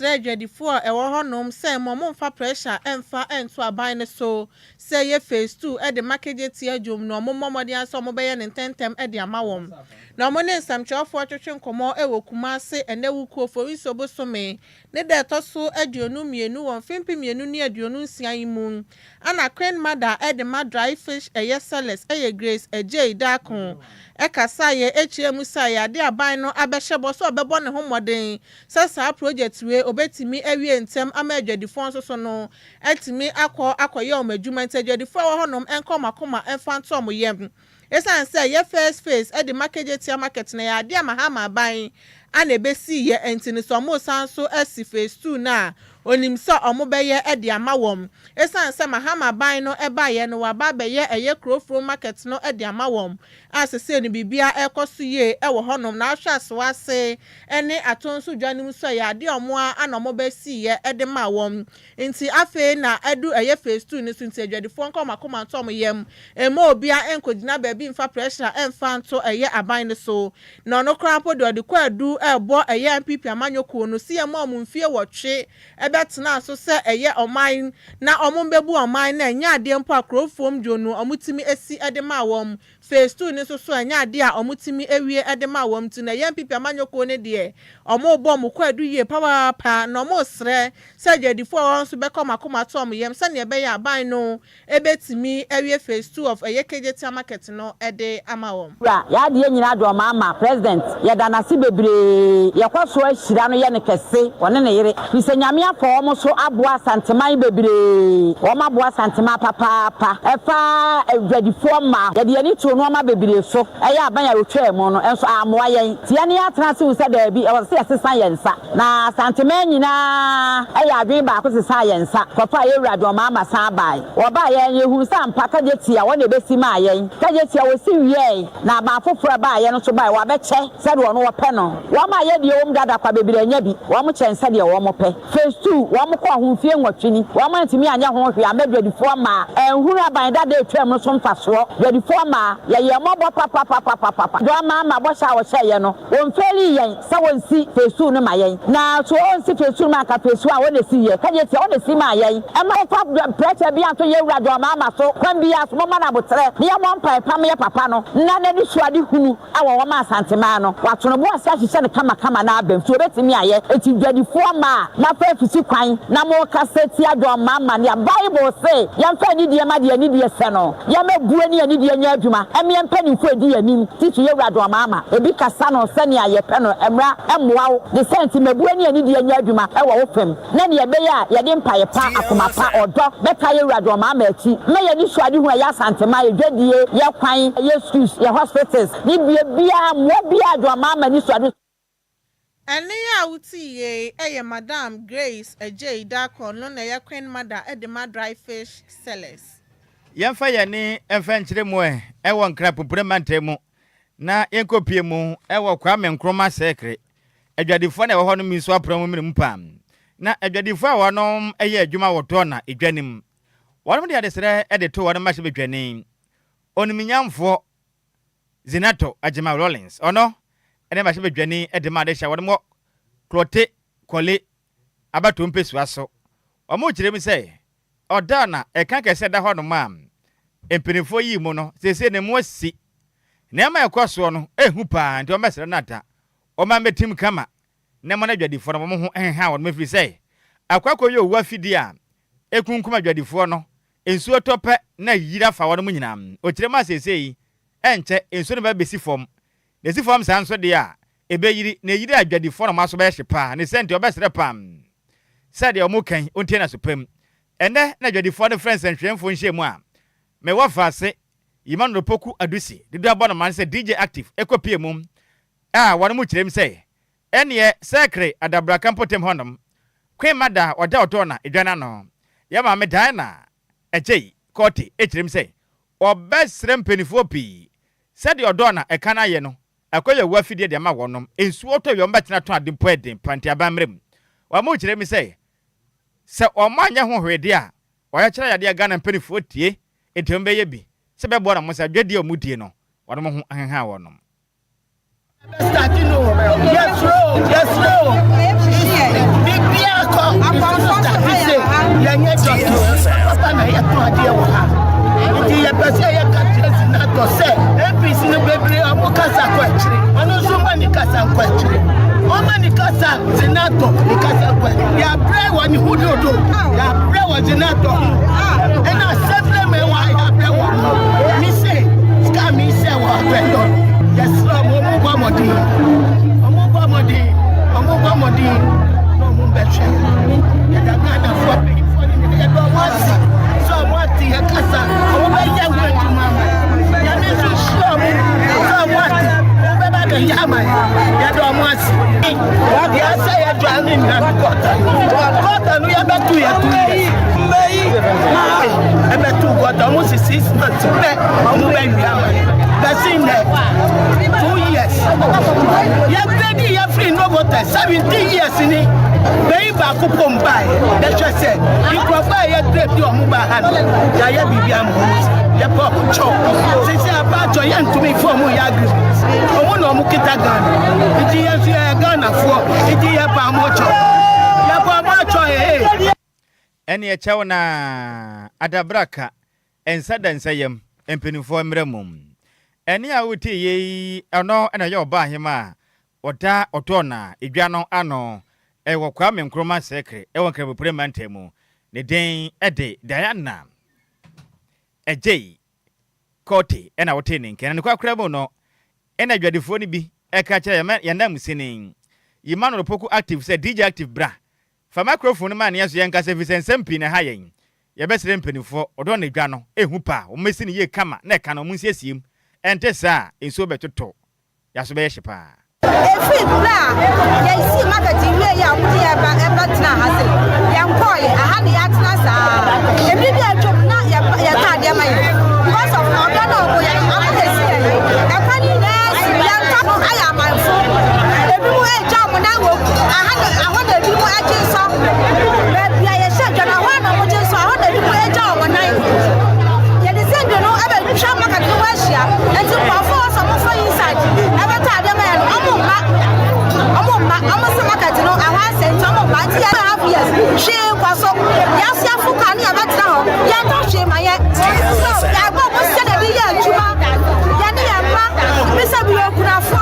ready for ewo honom say momfa pressure emfa ento aban ne so say ye phase 2 e de market tie adwom no momodi aso mo beye ne tentem e de amawom na mo ne nsamchofo atwetwe nkomo ewo Kumase ene wukuo for wiso bosome ne de toso aduonu mienu won fimpi mienu ne aduonu nsia yimu ana Queen Mother e de dry fish sellers Grace Agyei Sikapa Ekasa ye HM Saya de aban no abehye so obebo ne homoden sa project we obetimi awie ntem ama adwadifo so no etimi akoye omadwuma adwadifo wo honom enkomakoma enfantom yem esan say ye first phase e de market na ya de amahama aban ana ebesi ye entini so mo sanso asi phase 2 na onim so omobeye e de amawom esan say mahama aban no eba ye no waba beye eye crofro market no e de amawom asese ni bibia ekoso ye e wo honom na ahwaso ase ene atonso dwanim so ya de omo ana omobesi ye e de mawom nti afe na edu eye phase 2 ni so nti adwadifo nkomakoma ntom yem emo obia enkodina baabi mfa pressure emfa nto eye aban so na no krapo de kwadu ebo eye MPP amanyoko no si emo omfie wotwe ebetena so se eye oman na omombebu oman na nya ade mpo akrofom dwono omutimi esi ede mawom phase 2 ni so anya ade a omutimi ewie ede mawom ti na eye MPP amanyoko ne de omobo mo kwadu ye pa na omo sre se adwadifo won so bekomakoma tom yem se ne ebe ya aban no ebetimi ewie phase 2 of eye kejeti market no ede amawom ya de nyina do mama president ya danasi bebre ya kwaso ahira no ye ne kese wone ne yire fise nyame afọ omo so aboa santeman bebre o ma aboa santema papa efa adwadifo ma ya de ni to no ma bebre so eya aban ya rotwa mu no enso amoa yen tie ne atrase wo se da bi e wo se asesan yensa na santeman nyina eya adwen ba ko sesa yensa papa ye wura do mama san bai wo ba yen yehu san paka je tia wona besi ma yen ka je tia wo si wie na ba foforo ba yen so bai wa be che se de no wo pe no wo ma ye de wo mdada kwa bebre anya bi wo mo chense de wo mo pe phase 2 wo mo ko ahomfie nwatwini wo ma ntimi anya ho hwe amadwadifo ma enhuru aban dada etwam so mfaso dwadifo ma ye mo bo papa do ma bo sha wo hye ye no wo mfeli yen se wo nsi phase 2 no ma yen na so wo nsi phase 2 ma ka phase 2 a wo na si ye ka je tia wo na si ma yen e ma fa pressure bi ato ye wura do ma so kwan bi aso mo ma na botre ne ye mo mpa pam ye papa no na na ni suade hunu a wo ma asantema no watono bo asa hye ne kama na abem so betimi aye eti dwadifo ma na fa fisi kwan na mo kaseti adwo mama ne Bible say yamfa ni die ma de ni die se no yamabue ni die nya adwuma eme mpanifo edi yanim titu ye wura do mama ebi kasa no se ne aye pe no emra emwa the senti mabue ni die nya adwuma e wo fem na ne ebe ya ye de mpaye pa akoma pa odo beka ye wura do mama achi me ye ni suade hu ya santema ye dwadie ye kwan ye schools ye hospitals ni bia mo bia do mama ni suade ene ya wuti ye eye Madam Grace Agyei Sikapa no na ye queen mother edema dry fish sellers yemfa ye ni emfa nkyire mu e won kra popuremante mu na yenkopie mu e wo kwa menkroma sekre adwadifo na wo ho no miso apramu minim pam na adwadifo a wonom eye adwuma woto na edwanim wonom de adesere ede to wonom mahye bedwani oniminyamfo Zinato Ajima Rollins ono ene mahye bedwani ede ma de hya wonom klote kole abato mpesu aso omo kirem se odana eka kese da hono mam empinifo yi mu no sese ne mo si ne ma ekoso no ehu pa nti o mesere nata o ma metim kama ne mo na dwadifo no mo ho enha wo mefiri se akwakoyo owu afidi a ekunkuma dwadifo no ensuo tope na yira fa wo no nyinam o kirem sese yi enche ensuo no ba besi fom ne si fom sanso de a ebe yiri ne yiri adwadifo no maso ba hye pa ne senti o besere pam sade o mo kan ontie na so pam ene na adwadifo no friends enhwemfo nhye mu a me wa fase yimano poku adusi didu abona man se DJ active ekopie mum wonu mu kirem se ene sekre adabra kampotem honum kwen mada oda otona edwana no ya ma me Diana Agyei Sikapa ekirem se obesrem penifo pi sade odona ekana ye no akoye wafide de ma wonum ensu oto yo mbetena to ade poeden panti abamrem wa mu kirem se omanya ho hwede a oya kira yade Ghana penifo tie etembe ye bi se be bora mo se dwede omudie no wonu mo ho ahenha wonom yes no bibia ko papa na ya to ade wo ha ndi ya pese ya katresi na to se APC no bebre amukasa kwachire ono so mani kasa kwachire o mani kasa zinato nikasa kwa ya pray wani hudodo ya pray wa zinato ena seble me wa ya pray Me say, scam me say what happened. Yes, Omo Bamodi. No mo beche. Ya da Ghana for pay for the ya do wasi. So what ya kasa. Omo be ya we to mama. Ya me so sure me. So what? Omo be ba be ya ma. Ya do wasi. Ya say ya drowning na kota. Kota no ya be tu ya tu. I bet two got almost 6 months. I'm moving that's in there. 2 years. You're ready, you're free, no water. 17 years in it. Baby, I could come by. That's just said. You can buy a grape, your mobile hand. Jaya Bibiam, your pop chop. Since you're about to young to me for more agri. I want to Mukita gun. It's a gun for it. It's a pamocho. Your pamocho, Eni echawo na adabraka ensada nsayem empenifo mremum eni awuti ye ono na ye oba hima oda otona edwano ano ewo kwame nkroma sekre ewo nkrebu premantemu ne den ede Diana Agyei Kote ena wote ne nkena ne kwakrabo no ena adwadefo ni bi eka kire ya nam sinin Emmanuel Poku active say DJ active bra fa microphone man yeso yenka se Vincent na hayen ye besere mpanifo odo na dwa no ehu pa o mesi ne ye kama na eka no musiesiem ente sa enso betoto yaso be hyepa efi bra ye si market we ya mudi ya ba tna hase ya nkoye aha ne ya tna sa ebi bi atwom na ya ta de mai because of odo na obo ya am esi e kwani na si ya nta aya manfo ebi mu eja mo na wo aha na ebi mu aje so be bia ye she dwa na ho na mo je so aha na ebi mu eja mo na ye de se do no ebe twa market we hia enti kwa fo so mo fo inside ebe ta de mai no I'm market no I want say some of ti half years she kwaso ya si afuka ni abatra ho ya to she ma ye so ya go mo se de bi ya juma ya ni ya ma me se bi okunafo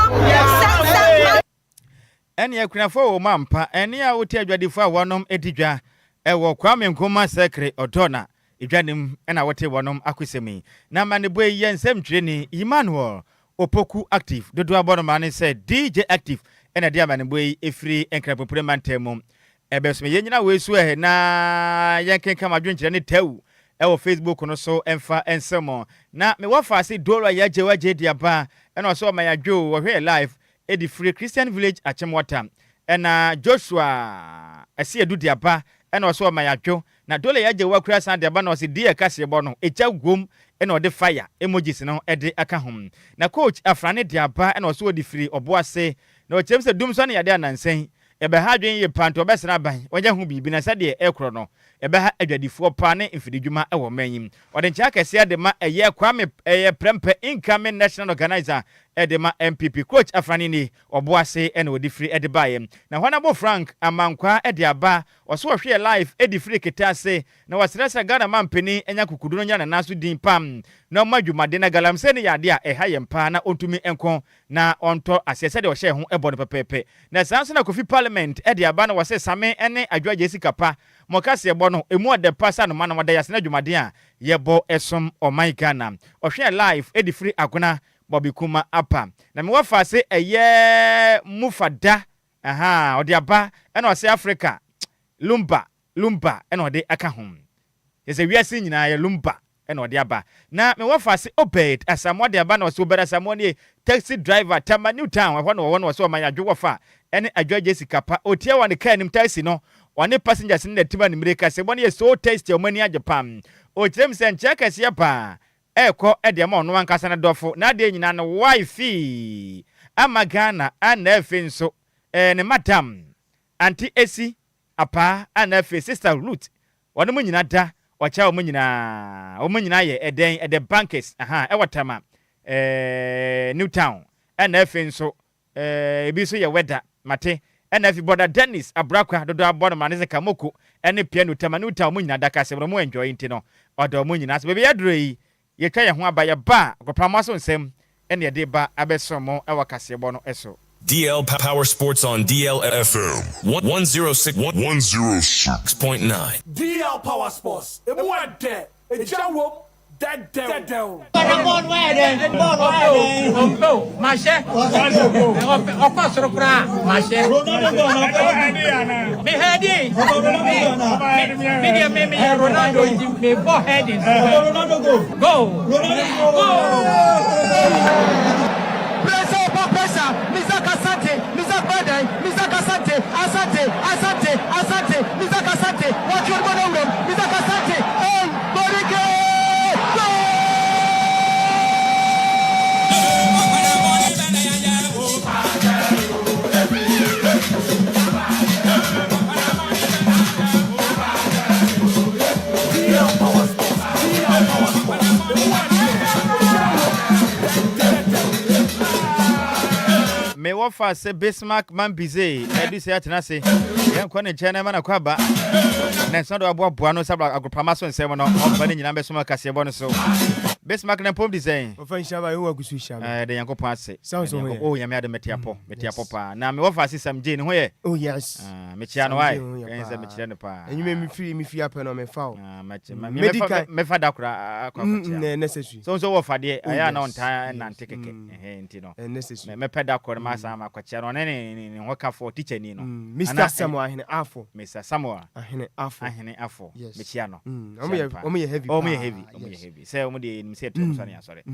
eni akunafo o mampa eni a woti adwadefo a wonom edidwa ewo kwame nkoma sekre odona edwanim ena wote wonom akwesemi na manebo ye nsem twreni Emmanuel Opoku active dodo abonoma ne se DJ active ena dia manebo efiri enkrapo premantemu ebesome yenyina wesu na yenkenka madwenkyere ne tawu ewo Facebook no so emfa ensemo na me wafa ase dolo ya jewa jedi aba ena so ma ya dwo wo hwe live edi free Christian village achemwata ena Joshua ase edudi aba ena so ma ya dwo na dolo ya jewa kura san de aba na ose die kase bo no echa gwom ena ode fire emojis no ede aka hom na coach afrane de aba ena so odi free oboase na ochemse dumso ne yade anansen ebe ha dwen ye panto obesena ban wanya hu bibi na sade ekro no ebe ha adwadifo pa ne mfididwuma ewo manyim ode ncha kase de ma eye kwame eye prempe incoming national organizer ede ma MPP coach afrani ni oboase ene odi free ede baye na Honorable Frank Amankwa ede aba oso hwe live ede free ketase na wasresa Ghana mampeni enya kukudu no nya na naso din pam na madwumade na galamse ne yade a eha yempa na ontumi enko na onto asese de ohye ho ebo no pepepe na sanso na kofi parliament ede aba na wase same ene Adjoa Agyei Sikapa mokase ebo no emu ode pasa no mana wada yasena dwumade a yebo esom o my Ghana ohwe live ede free agona Bobby Kuma apa na me wafa se eye mufada aha ode aba ena ose Africa Lumba ena ode aka hom yese wiase nyina ye Lumba ena ode aba na me wafa se Obed asamo de aba na ose Obed asamo ne taxi driver Tama New Town wa no so man adwo wafa ene Adjoa Agyei Sikapa otia wan car nim taxi no wane passengers ne tiba ni mreka se bone ye so tasty o mani agepam o kirem se nche kase ya pa eko ede ma ono ankasa na dofo na de nyina no wifi ama Ghana ana nso ne madam anti esi apa ana sister Ruth wonu mu nyina da wacha o mu nyina ye eden ede bankers aha ewatama New Town ana nso ebi so ye weather mate ena fi border Dennis Abrakwa dodo abon manese kamoko ene piano Tama New Town mu nyina da kase mo enjoy nti no odo mu nyina so bebi yadroi ye twa ye ho abaye ba kopamaso nsem ene de ba abesomo ewa kasebo no eso DL Power Sports on DLFM 106.9 DL Power Sports emu ade ejawo Born where then? Mashe. Of course, Mashe. Me heady. Me Ronaldo me ball heading. Go. Pressure, Mr. Kasante, Mr. Bade, Mr. Kasante, Asante, Mr. Kasante, watch your ball room, Mr. Kasante, oh, Borike! Me wafa se Bismarck man bize edu se atena se yen ko ne chene mana kwaba na so do aboa no sabra agopama so nsem no omba ne nyina be so makase bo no so Bismarck na pom design o fa nshaba yo wagusu shaba de yanko pase sounds so oh ya me ade metiapo pa na me wafa se Sam J ne ho ye oh yes me chia no why enza me chia no pa enyume me fi apa no me fa o me fa dakura akwa necessary so wafa de aya na onta na ntekeke enti no necessary me peda ko ma sama kwacha no ne hoka for teacher ni no Mr. Samuel ahene afo Mr. Samuel ahene afo me chia no omo ye heavy say omo de ni say to so ne asore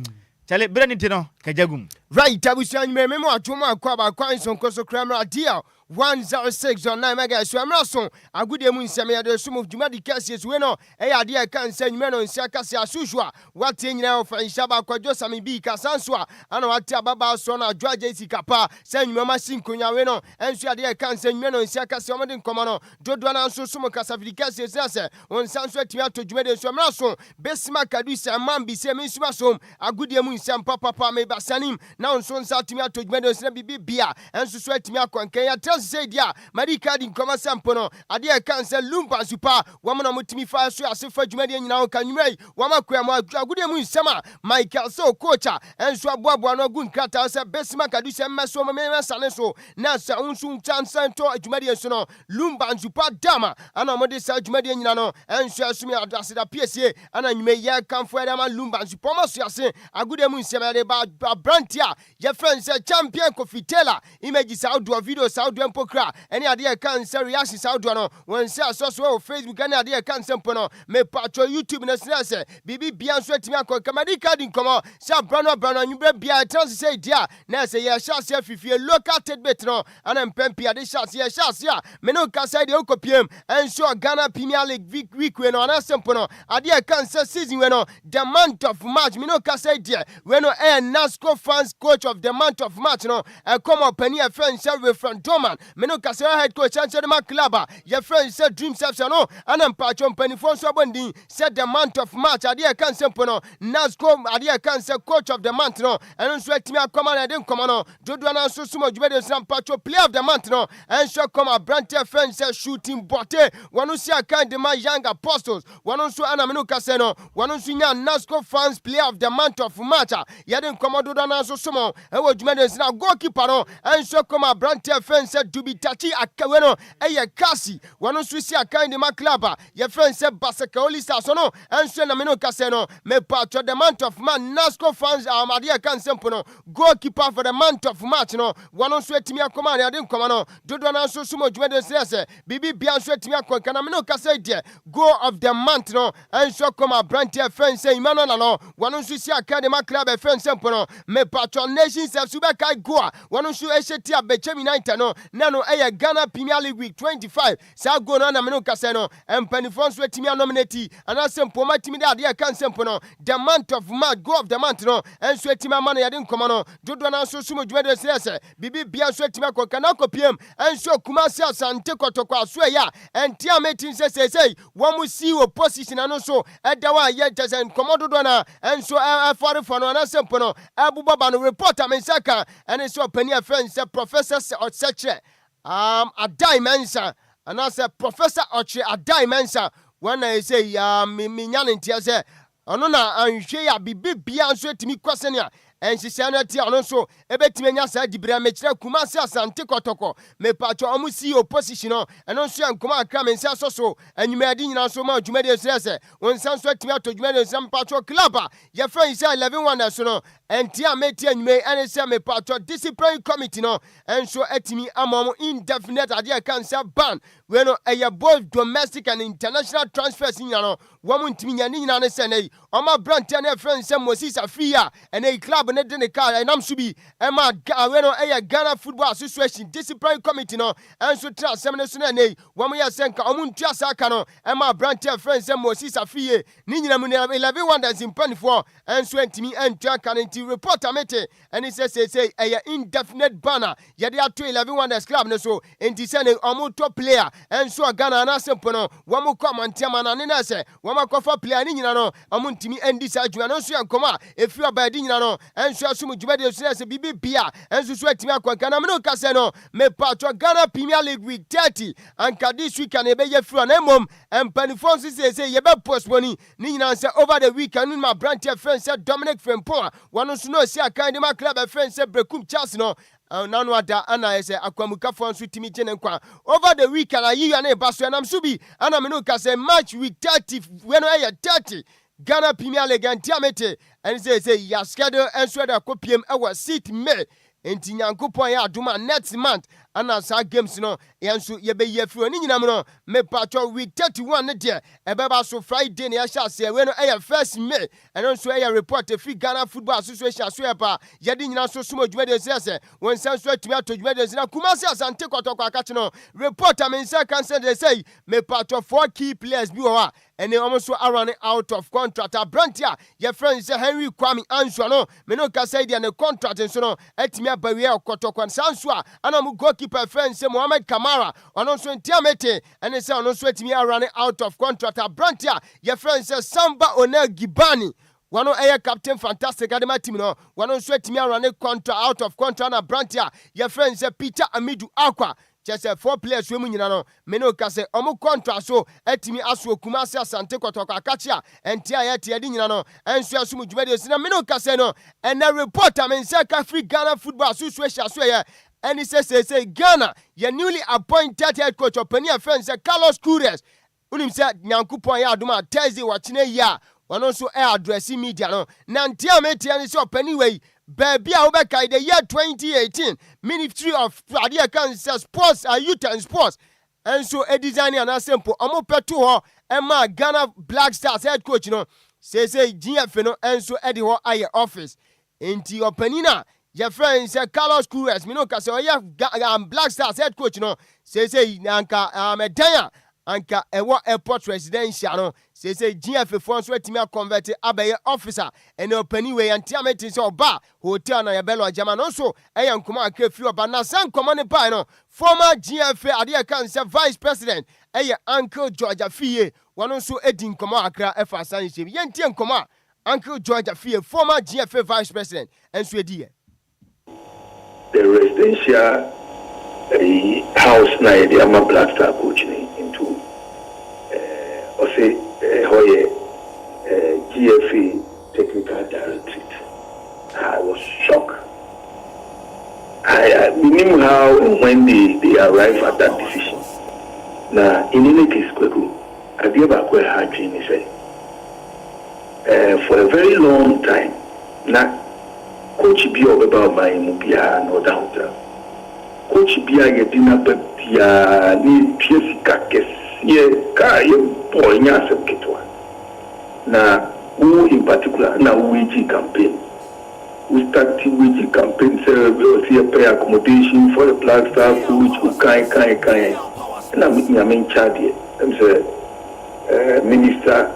chale brani tino kajagum right abusuan me mo atwoma akwa ba kwan sonkoso kramra dia 106.9 mega so amraso agudie mu nsem ya de sumu djuma di kase so we no e ya de ka nsa nwume no nsia kase asusua wate nyina ofa Nhyiraba Kwadwo Sammy bi kasanso ana wate ababa so na Adjoa Agyei Sikapa sa nwume ma sinkonya we no enso ya de ka nsa nwume no nsia kase omode nkomo no dodo na nso sumu kase kase sese on sanso atimi ato djuma de so amraso besima kadu sa mambi se me nsuma so agudie mu nsem papa me basanim na nso nsa atimi ato djuma de so bibi bia enso so atimi akwankan ya say dia Marika di nkoma sampono ade e kan se Lumba super wamana mutimi fa so asefa dwumade nyina kan nwai wamakwa mu agude mu nsema Michael so coacha enso aboabo no gu nkata se besima kadu se meso me sane so na sa unsu chansan to dwumade so no Lumba super dama ana mode sa dwumade nyina no enso asumi adaseda piesie ana nwume ye kanfo ere ma Lumba super ma so ase agude mu nsema de ba brantia ye friend se champion Kofitela image sa audio video sa audio pokra any ade kan say reaction sa audio no won say asoso o Facebook any ade kan sempo no me patcho YouTube na se bibi bia so atimi akọ kamadi card nkomo say brano nyumbre bia trans say dia na say ye sha say fifie local tidbit no ana mpempi ade sha say me no ka say de okopiem enso Ghana Premier League week we no na sempo no ade kan say season we no the month of March me no ka say dia we no NASCO fans coach of the month of March no come up any friend say we from Doman me no kase head coach Chanche ma club your friend said dream self no anampa chompani fon so bondin said the month of March ade kan sempo no NASCO ade kan say coach of the month no eno so atimi akoma na de nkoma no dodo na so sumo djubede sam pacho player of the month no enso come brand friend say shooting bote wonu si akan de my young apostles wonu so ana me no kase no wonu so nya NASCO fans player of the month of March ya de nkoma dodo na so sumo e wo djumede na goalkeeper no enso come brand friend say Dubitachi akaweno eye kasi wonu so si akan de my club your friend say Basakaoli stars no enso na me no kase no me pacho the month of man NASCO fans amade kan sempo no goalkeeper for the month of March no wonu so atimi akoma na de nkoma no dodo na so sumo djumede se bibi bia so atimi akon na me no kase de goal of the month no enso come brand friend say Emmanuel no wonu so si akan de my club friend sempo no me pacho nations of super kai goa wonu so esheti abechemi 90 no nano eye Ghana Premier League week 25 sa go no na me no kase no empanifon so atimi nominate anasempo matimi de ade kan sempo no the month of March go of the month no enso atimi amana yade nkomo no dodo na so sumo djumede se bibi bia so atimi akoka na kopiem enso Kumasi Asante Kotoko aso ya entia metin se wo mu si opposition ano so edawa ye jesen komododo na enso afore for no anasempo no abubaba no reporter mensaka enso pani friend say Professor Ocheche Adai Mensa and I said Professor Oche Adai Mensa when I say me nyan ntia say ono na anhwe ya bibi bia so atimi kwasenia ɛnhyehyɛ no tia ɔno nso ɛbɛtumi anya saa dibira mekyerɛ Kumasi Asante Kotoko me patro ɔmo si opposition no ɛno nso yɛ nkɔmɔ akra me nsa so anwumadi nyina nso ma dwumadi sɛ wɔn nsa nso atumi ato dwumadi nsa patro club a yɛfrɛ yi sɛ 11 wonders no ɛnti a meti anwumɛ ɛne sɛ me patro discipline committee no ɛnso atumi ama ɔmo indefinite adeɛ kan sɛ ban we no ɛyɛ both domestic and international transfers nyina no wɔn ntumi nya ne nyina ne sɛ nei ɔmo abrante ne ɛfrɛ sɛ Moses Afia ɛne club ne de ne car ɛnam so bi ɛma we no ɛyɛ Ghana Football Association discipline committee no ɛnso tra asɛm ne so na nei wɔn yɛ sɛ nka ɔmo ntua saa ka no ɛma abrante ɛfrɛ sɛ Moses Afia ne nyina mu ne 11 wonders mpanifoɔ ɛnso ntumi antua ka ne nti report amete ɛne sɛ say ɛyɛ indefinite banner yɛde ato 11 wonders club ne so enti sɛ ne ɔmo top player ɛnso Ghana na sempo no wɔn kɔ amantiama na ne na sɛ wɔn akɔfa player ne nyina no ɔmo ntumi andi saa adwuma no nso yɛ nkɔmɔ a efiri ɔbaadi nyina no ɛnso asum dwumadi so sɛ bibi bia ɛnso so atumi akɔ Ghana me no ka sɛ no me patro Ghana Premier League week 30 anka this week na ɛbɛyɛ firi na mmom mpanifo nso sɛ yɛbɛ postpone ne nyina sɛ over the week anu ma branch friend sɛ Dominic Frempong wɔn nso no si akan de ma club friend sɛ Brekum Charles no nanu ada ana ɛsɛ akwamukafo nso timi gye ne nkwa over the week ana yiya ne ba so ɛnam so bi ana me no ka sɛ match week 30 when ɛyɛ 30 Ghana Premier League antiamete ɛne sɛ ya schedule ɛnso da kopiem ɛwɔ seat May enti Nyankopɔn yɛ adoma next month ana saa games no yɛnso yɛbɛyi afiri ne nyinam no me patro week 31 ne deɛ ɛbɛba so Friday ne yɛhyɛ aseɛ we no ɛyɛ 1st May ɛno nso ɛyɛ report free Ghana Football Association so yɛpa yɛde nyina so som adwumadi sɛ wɔn nsa nso atumi ato adwumadi na Kumasi Asante Kotoko akache no report a me nsa kan sɛ de say me patro 4 key players bi wɔ hɔ a ɛne ɔmo so running out of contract abranti a yɛfrɛ sɛ Henry Kwame Ansua no me no ka sɛ deɛ ne contract nso no atumi aba wie Kotoko nsa nso a ana mo keeper friend say Mohamed Kamara ono so ntiamete ene say ono so atimi running out of contract abranti a your friend say Samba Onel Gibani wano eye captain fantastic adema team no wano so atimi running contract out of contract na branti a your friend say Peter Amidu Akwa just 4 players we mu nyina no me no ka say omo contract so atimi aso Kumasi Asante Kotoko akachi a enti a yete ade nyina no enso aso mu dwumade si na me no ka say no and a reporter me say ka free Ghana Football Association so ye and he says Ghana your newly appointed head coach of Penia friend say Carlos Queiroz unim say Nyankopon ya adoma Thursday watching ya one also addressing media no na ntia metia ni say opaniway baby a obeka the year 2018 Ministry of Cancer Sports Youth and Sports and so a designer and simple omo peto ho ema Ghana Black Stars head coach no say GF no and so edi ho aye office enti opanina your friend say Carlos Queiroz me no ka say Black Stars head coach no say nanka medanya anka ewo airport residential no say GF fo so atimi convert abaye officer and opani we antiamete say oba hotel na yebelo ajama no so nkoma akafiri oba na san nkoma ne pai no former GF ade kan say vice president Uncle George Afie one so edi nkoma akra efa san she yentie nkoma Uncle George Afie former GF vice president and so edi the residential house na the ama Black Star coach into Hoye GFA technical directorate. I was shocked. I knew how and when they arrived at that decision. Now, in any case, I gave a quite hard dream. For a very long time, now, Coach Bio about my Mubia no doubt. Coach Bia Yedina Bia ni Piesika Kes Ka boy Nyasem Ketwa. Now, who in particular now WG campaign. We started WG campaign we see a pay accommodation for the Black Star coach who kai. And I'm with me charge. I'm the minister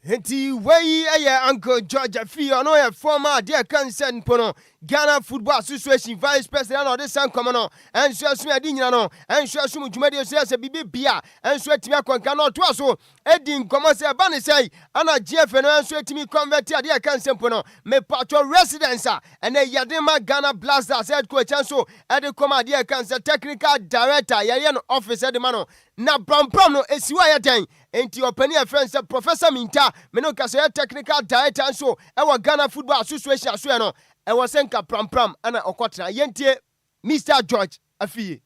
Henti wey Uncle George Afie no ya former dear concern pono Ghana Football Association vice president of this come no and so asumi adi nyina no and so asumi dwumade so ya bibi bia and so atimi akonka no to aso edi nkomo se ba ne sei ana GF no and so atimi convert ade concern pono me patro residence and yadema Ghana Blasters head coach and so ade come ade concern technical director ya no office ade ma no na prom no esiwa ya den enti opani a friend say Professor Minta me no ka say technical director nso e wo Ghana Football Association so no e wo senka pram ana okotra yentie Mr. George Afie.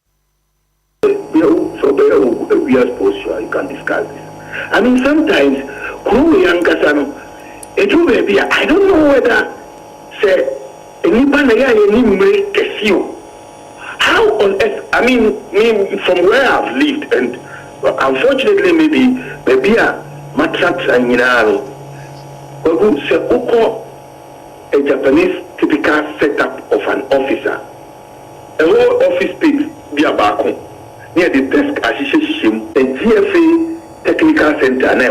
So we are supposed to, you can discuss this. I mean, sometimes, I don't know whether, say, how on earth, I mean, from where I've lived, and unfortunately, maybe a matrat and a Japanese typical setup of an officer. A whole office space be a back home. Near the desk association and GFA technical center and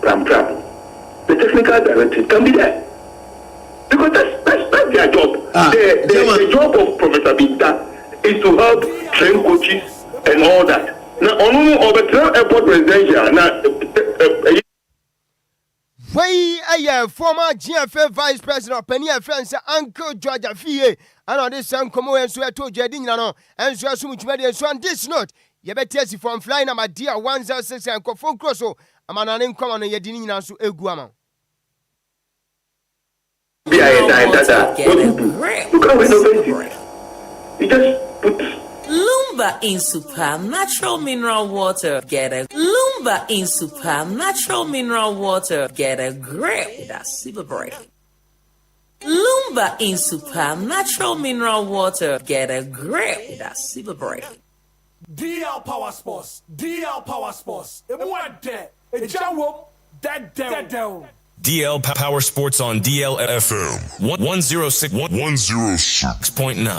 Pram. The technical director can be there. Because that's their job. The job of Professor Binta is to help train coaches and all that. Now, on the airport residential, now, former GFA Vice President Penny friends Uncle George Afie and on this same come and so I told you and so as much media so on this note you better see from flying my dear 106 and phone cross so I'm an income on your dinner so eguama. You just put Lumba in Super Natural Mineral Water. Get a Lumba in Super Natural Mineral Water. Get a grip. That's super break. Lumba in Super Natural Mineral Water. Get a grip. That's super break. DL Power Sports. DL Power Sports. It went there. It jawed that down. DL Power Sports on DLFM 106.9.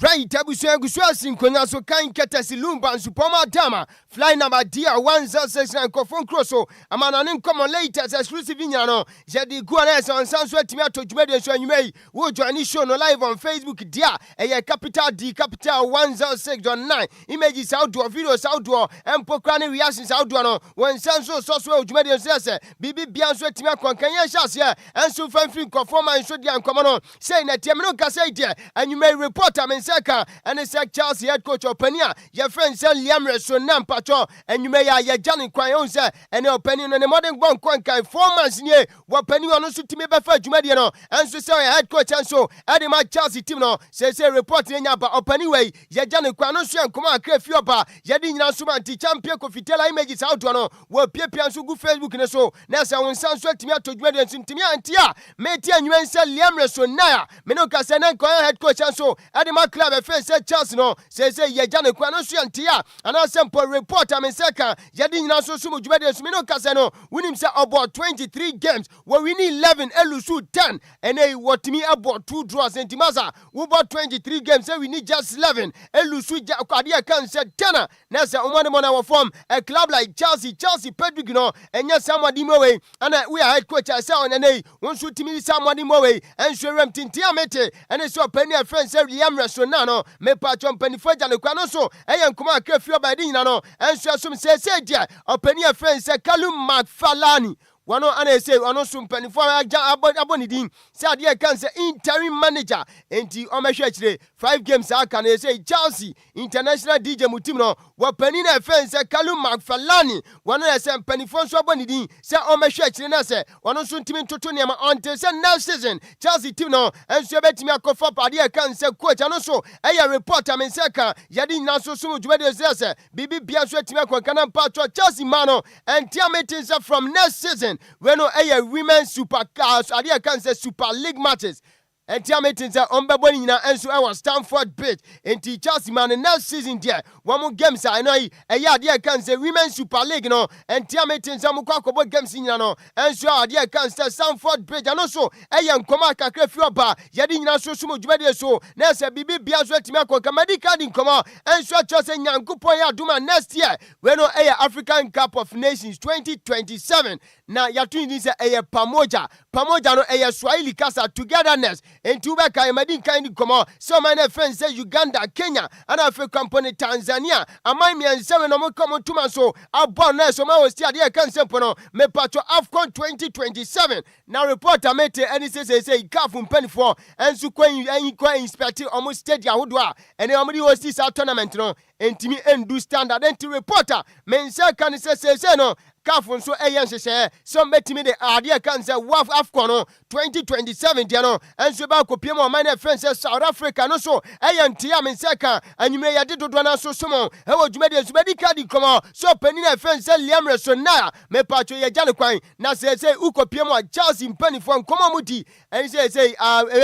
Right, Abusia Guswasin Konaso Kain Ketasi Lumba and Supoma Dama, fly number dear 106 and Kofon Crosso, a man an income later as exclusive Vignano, Jadi Guanes on Sanswet Tomato Jumedia so you may, would join this show no live on Facebook, dear, a capital D capital 106.9, images outdoor, videos outdoor, and Pokrani reactions outdoor, when Sanso Soswell Jumedia says, Bibi Bianswet Timakon Kanya Shasia, and so Fanfin Conforma and Shodian Commano, saying that Temino Casate, and you may report I mean. And it's like Charles head coach Openia, your friend Sir Liam Resonam Pacho, and you may have your Johnny Quayonsa, and your opinion on the modern one Quankai 4 months near what Penny on also to me before Jumadiano, and so say head coach and so adding my Chelsea Timno says a reporting about Openiway, your Johnny Quanosu and Kuma Crefiopa, Yadin Sumanti champion Cofitella images out to know where Pian so good Facebook and so Nasa when San Sweatimia to Jumadian Sintimia and Tia, Metia and you and Sir Liam Resonaya, Menoka Sanan head coach and so adding my club a friend said Charles no says ye Jane Quanosu and Tia and I simple report I mean second Yadin Naso Sumu Jumadian Smino Casano winning say about 23 games where we need 11 Elusu 10 and a what me about 2 draws and Timaza we about 23 games so we need just 11 Elusu Kadia can say 10 Nasa Umana our form a club like Chelsea Pedrick no and yes somebody more and we are head coach ourselves and a one shoot me somebody more and sure Tintia Mete and it's your penny friend said Liam Resonano me patron penny for Jano Quanoso and Kuma Kefio by Dinano and so some say dear or penny friend said Kalum McFalani. One on say one on penny for Abonidin, said dear cancer interim manager, and the Omeshre 5 games I can say Chelsea international DJ Mutimno, what penny friend said Kalum McFalani, one on say penny for Abonidin, said Omeshre Nase, one on Timin Totonium on the next season, Chelsea Timno, and so bet me a cough up idea can say coach and also a report I mean Saka, Yadin Naso Sumu Jumedia Bibi Biaswet Timako Canan Patro Chelsea Mano, and Tiametins from next season. When no women's super cars, I can say Super League matches. And Tiametins are on Babonina and so our Stamford Bridge and Chelsea man and next season there. One more games I know a yard dear can say women's Super League no and Tiametins Amukako games in no and so dear can say Stamford Bridge and also a young Komaka Crefioba Yadina so sumo Jumedia so Nessa Bibi Biazwa Timako Kamadi Cardin Koma and so Chelsea Yankupoya Duma next year when no African Cup of Nations 2027. Now Yatun is a Pamoja no a Swahili Casa togetherness. And Tubaka, Madin kind come on. So my friends say Uganda, Kenya, and African company Tanzania. And my me and 7 no more common to my so. Our born so my was still there can sempono. Me patro AFCON 2027. Now reporter mete and say Kafum penny for and so when you inspect almost steady Ahudwa. And the Omri was this tournament no. entimi endu standard enti reporter mense kan se no kafo nso eyen hyehyɛ so metimi de ade kan se waf afcon no 2027 dia no enso ba kopiem o man friends South Africa no so eyen tia mense kan anyume yade dodo na so somo ewo dwumade enso bedi kadi komo so panina friends Liam Resona me pacho ye jale kwan na se ukopiem o Chelsea mpanifo nkomo mudi ense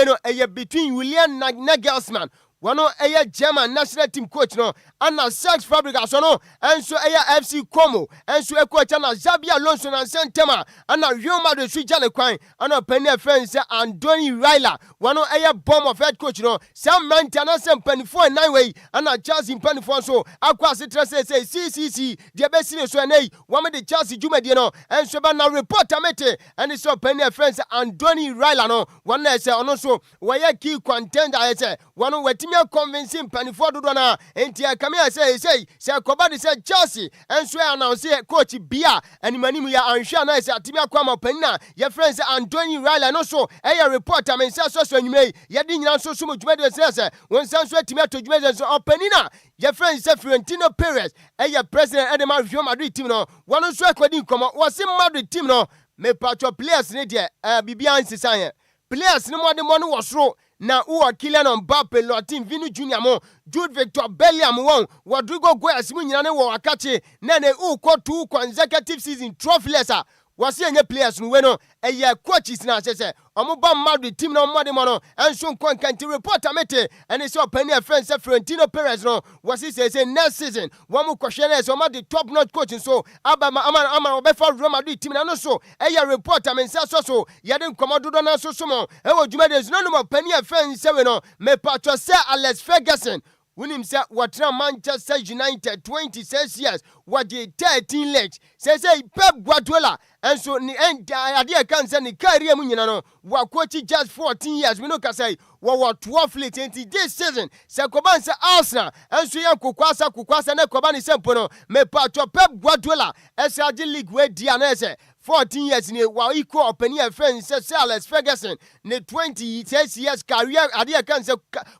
no eye between William Nagelsmann wano eye German national team coach no ana Sex Fabregas no enso eye FC Como enso coach na Xabi Alonso na Santema ana Real Madrid su jale kwan ana penny friends Anthony Raila wano eye bomb of head coach no Sam Mantana sempanifo 9 way ana Chelsea mpanifo so akwa setra say CCC de besine so nei wame de Chelsea jumadi no enso ba na report amete and so penny friends Anthony Raila no wana say ono so waya key contender say wano wetimi convincing panifo dodo na enti akamia say kobadi say Chelsea enso announce coach bia animanimu ya anhwa na say atimi akwama panina your friends Anthony Raila no so eya reporter men say so anwumei ye di nyina so sumo dwumade say won san so atimi atodwumade so opanina your friends say Florentino Perez eya president Edema Real Madrid team no won so akwadi nkomo wose Madrid team no me patcho players ne de bibia nsisan players ne mo de mo no wosoro na uwa Kylian Mbappe Lotin Vini Junior mo Jude Victor Bellingham won Rodrigo Goyas mu nyina ne wo akache na ne uko 2 consecutive season trophyless wasi enye players no we no eye coaches na sese omoba Madrid team na omode mo no enso nkonkanti reporter mete ene se opani friends Florentino Perez no wasi say next season wo mu kohwe na so the top notch coach so ama obefa Real Madrid team na no so eye reporter men so yede nkomodo do na so mo e wo dwumade no no opani friends se we no me patro say Alex Ferguson Winim say watra Manchester United 26 years what the 13 legs say Pep Guardiola and so ni idea can say ni career mu nyina no wa coach just 14 years we no ka say wa 12 late into this season say koban say Arsenal and so yan kukwasa na koban ni sempo no me patro Pep Guardiola SRG league we dia na say 14 years in a while equal open year friends say Alex Ferguson ne 26 years career idea can say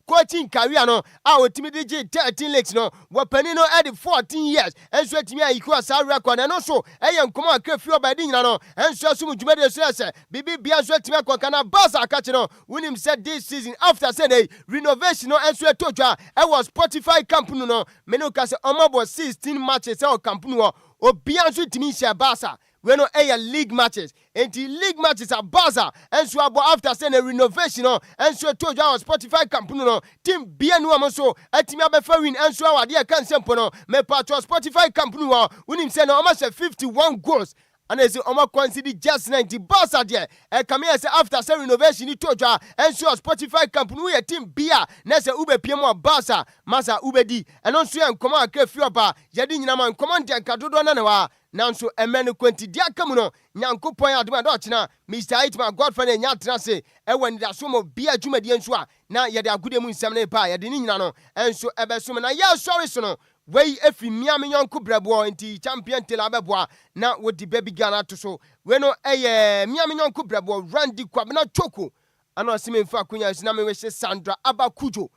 coaching career no our team DJ 13 legs no wapeni no add 14 years and so team equal sa record and also eyan komo akafio by din no and so sumu dwumade so say bibi bia so team akon na boss akache no winim said this season after say renovation no and so tojwa e was Spotify camp no me no ka say omobo 16 matches e o camp no obian so team share Barca we no league matches and the league matches are Barca and so about after saying a renovation no and so told you our Spotify company no team bianu amoso atimi abefa win and so our dia kan sempo no me patro Spotify company wa unim say no almost 51 goals and as Oma consider just 90 Barca there come here say after say renovation ni told you and so Spotify company we team bia na say ube piemo Barca masa ubedi and on so en come akafi oba yedi nyina man command nkadodo na wa nanso emenu kwenti dia kamuno nyankopon adoma do china Mr. Hitman Godfather nya trase ewe da somo bia dwumadi enso a na yede agode mu nsem ne pa yede ni nyina no enso ebesom na ya sorry so no wei efi miame nyonko brabo enti champion tela beboa na wodi baby Ghana to so we no miame nyonko brabo Randy Kwabena Choko ana osime mfa akunya na me we Sandra Abakujo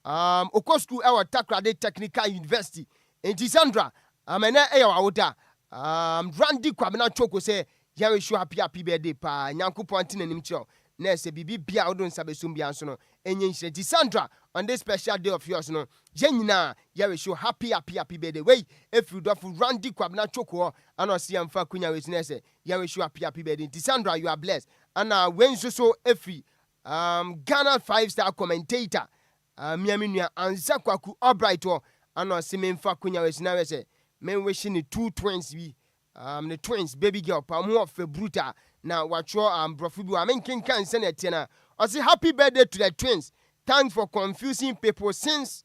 okosku ewa Takrade Technical University enti Sandra amena ewa woda Randy Kwabena Choko say yawe show happy birthday pa nyankopon tinanim chio na se bibi bia odon sabesum bia so no enye nhyireti Sandra on this special day of yours no yenyina yawe show happy birthday wey if you do for Randy Kwabena Choko ana se amfa kunya we na se yawe show happy birthday Sandra you are blessed ana when so efi Ghana 5-star commentator miami nua Anza Kwaku Albright ana se memfa kunya we na we se men wishing the 2 twins be the twins baby girl pa mo of bruta na watcho brofubu amen kinkan senate na I say happy birthday to the twins. Thanks for confusing people since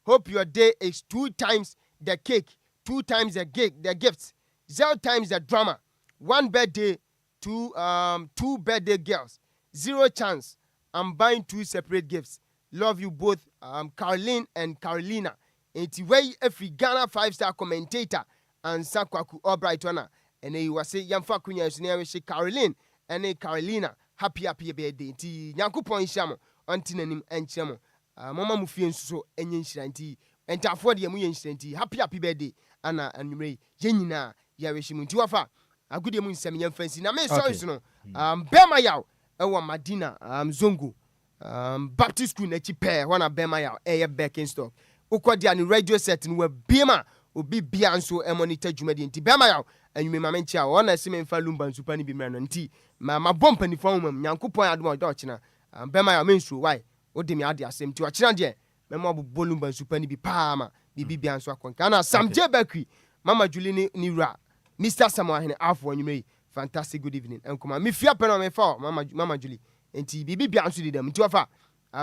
hope your day is 2 times the cake, 2 times the gifts, 0 times the drama, 1 birthday, 2 birthday girls, 0 chance. I'm buying 2 separate gifts. Love you both, Caroline and Carolina. It's way every Ghana 5-star commentator and Sakwaku Albright and he was say Yamfa Kunya is Caroline and Carolina. Happy birthday. Ti Nyankopon Shamo, Antinanim and Chamo. mama mu fie nso enye nhyiranti entafo de mu ye nhyiranti happy birthday ana anwumre ye nyina ya wehyimu nti wafa agudie mu nsem ye mfansi na me sorry no bema yaw ewo Madina Zongo Baptist school na chi pair wana bema yaw Birkenstock ukodia ni radio set no wa bema obi bia nso monitor dwumadi nti bema yaw anwume ma menchia wona sime mfa Lumba nsupa ni bi mra no nti ma bompa ni fa mu nyankopon adom do china bema yaw mensu why odemi ade asem ti wachira de memo bo Lumba nsupa ni bi paama bibi bia nso akonka na Samje Bakri Mama Julie ni ra Mr. Samuel Hene afo anwume fantastic good evening enkoma me fia peno me fa mama Julie enti bibi bia nso di dem nti wafa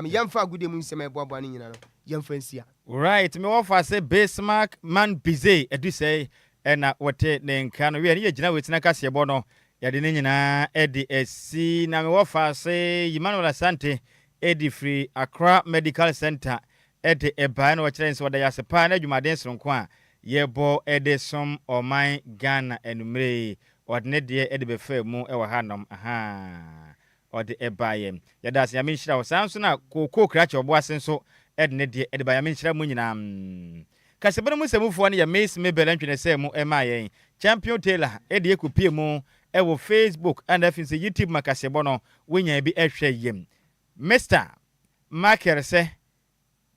yamfa gude mu nsema eboabo ani nyina no yamfa nsia right me wafa say Bismarck man busy edu say na wote ne nka no we ne gina wetina kase ebo no yade ne nyina edi esi na me wafa say Emmanuel Asante edi free Accra Medical Center edi eba na wo kire nso wada yasepa na adwumaden sonko a yebo edesom oman Ghana enumre odne de ede befa mu e wa hanom ode ebaye yada se yamin hira wo sanso na koko krache obo asenso edne de ede ba yamin hira mu nyina kasebere mu semufo ne ya Miss Mabel antwene se mu emaye Champion Taylor ede ekupie mu e wo Facebook and FNC YouTube makasebo no wonya bi ehwe yem Mr. Marker se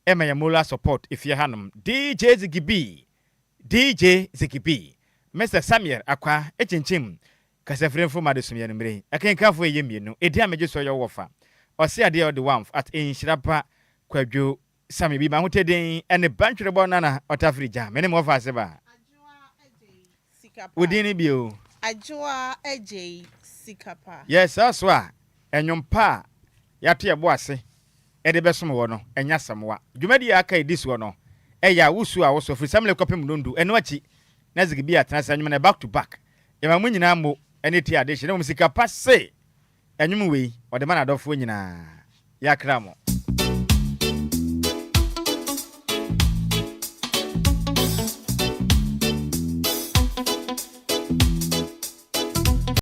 emaya mula support if you hanom DJ Zikibi Mr. Samuel Akwa echinchim kasefren fo made sumye numre akenkafo yemienu edi ameje so yo wofa ose ade o de one at Nhyiraba Kwadwo Sammy bi ma hoteden ene bantwere bo nana otafrija mene mo fa se ba Udini bio Adjoa Agyei Sikapa. Yes aswa enwompa ya to yebo ase ede besom wo no enya samwa dwumadi aka ediso no eya wusu a wo so free samle kopem nondu eno achi na Zikibi atrasa nyuma na back to back ema mu nyina mo ene ti ade hye na mu Sikapa se enwum wei ode ma na adofo nyina ya kramo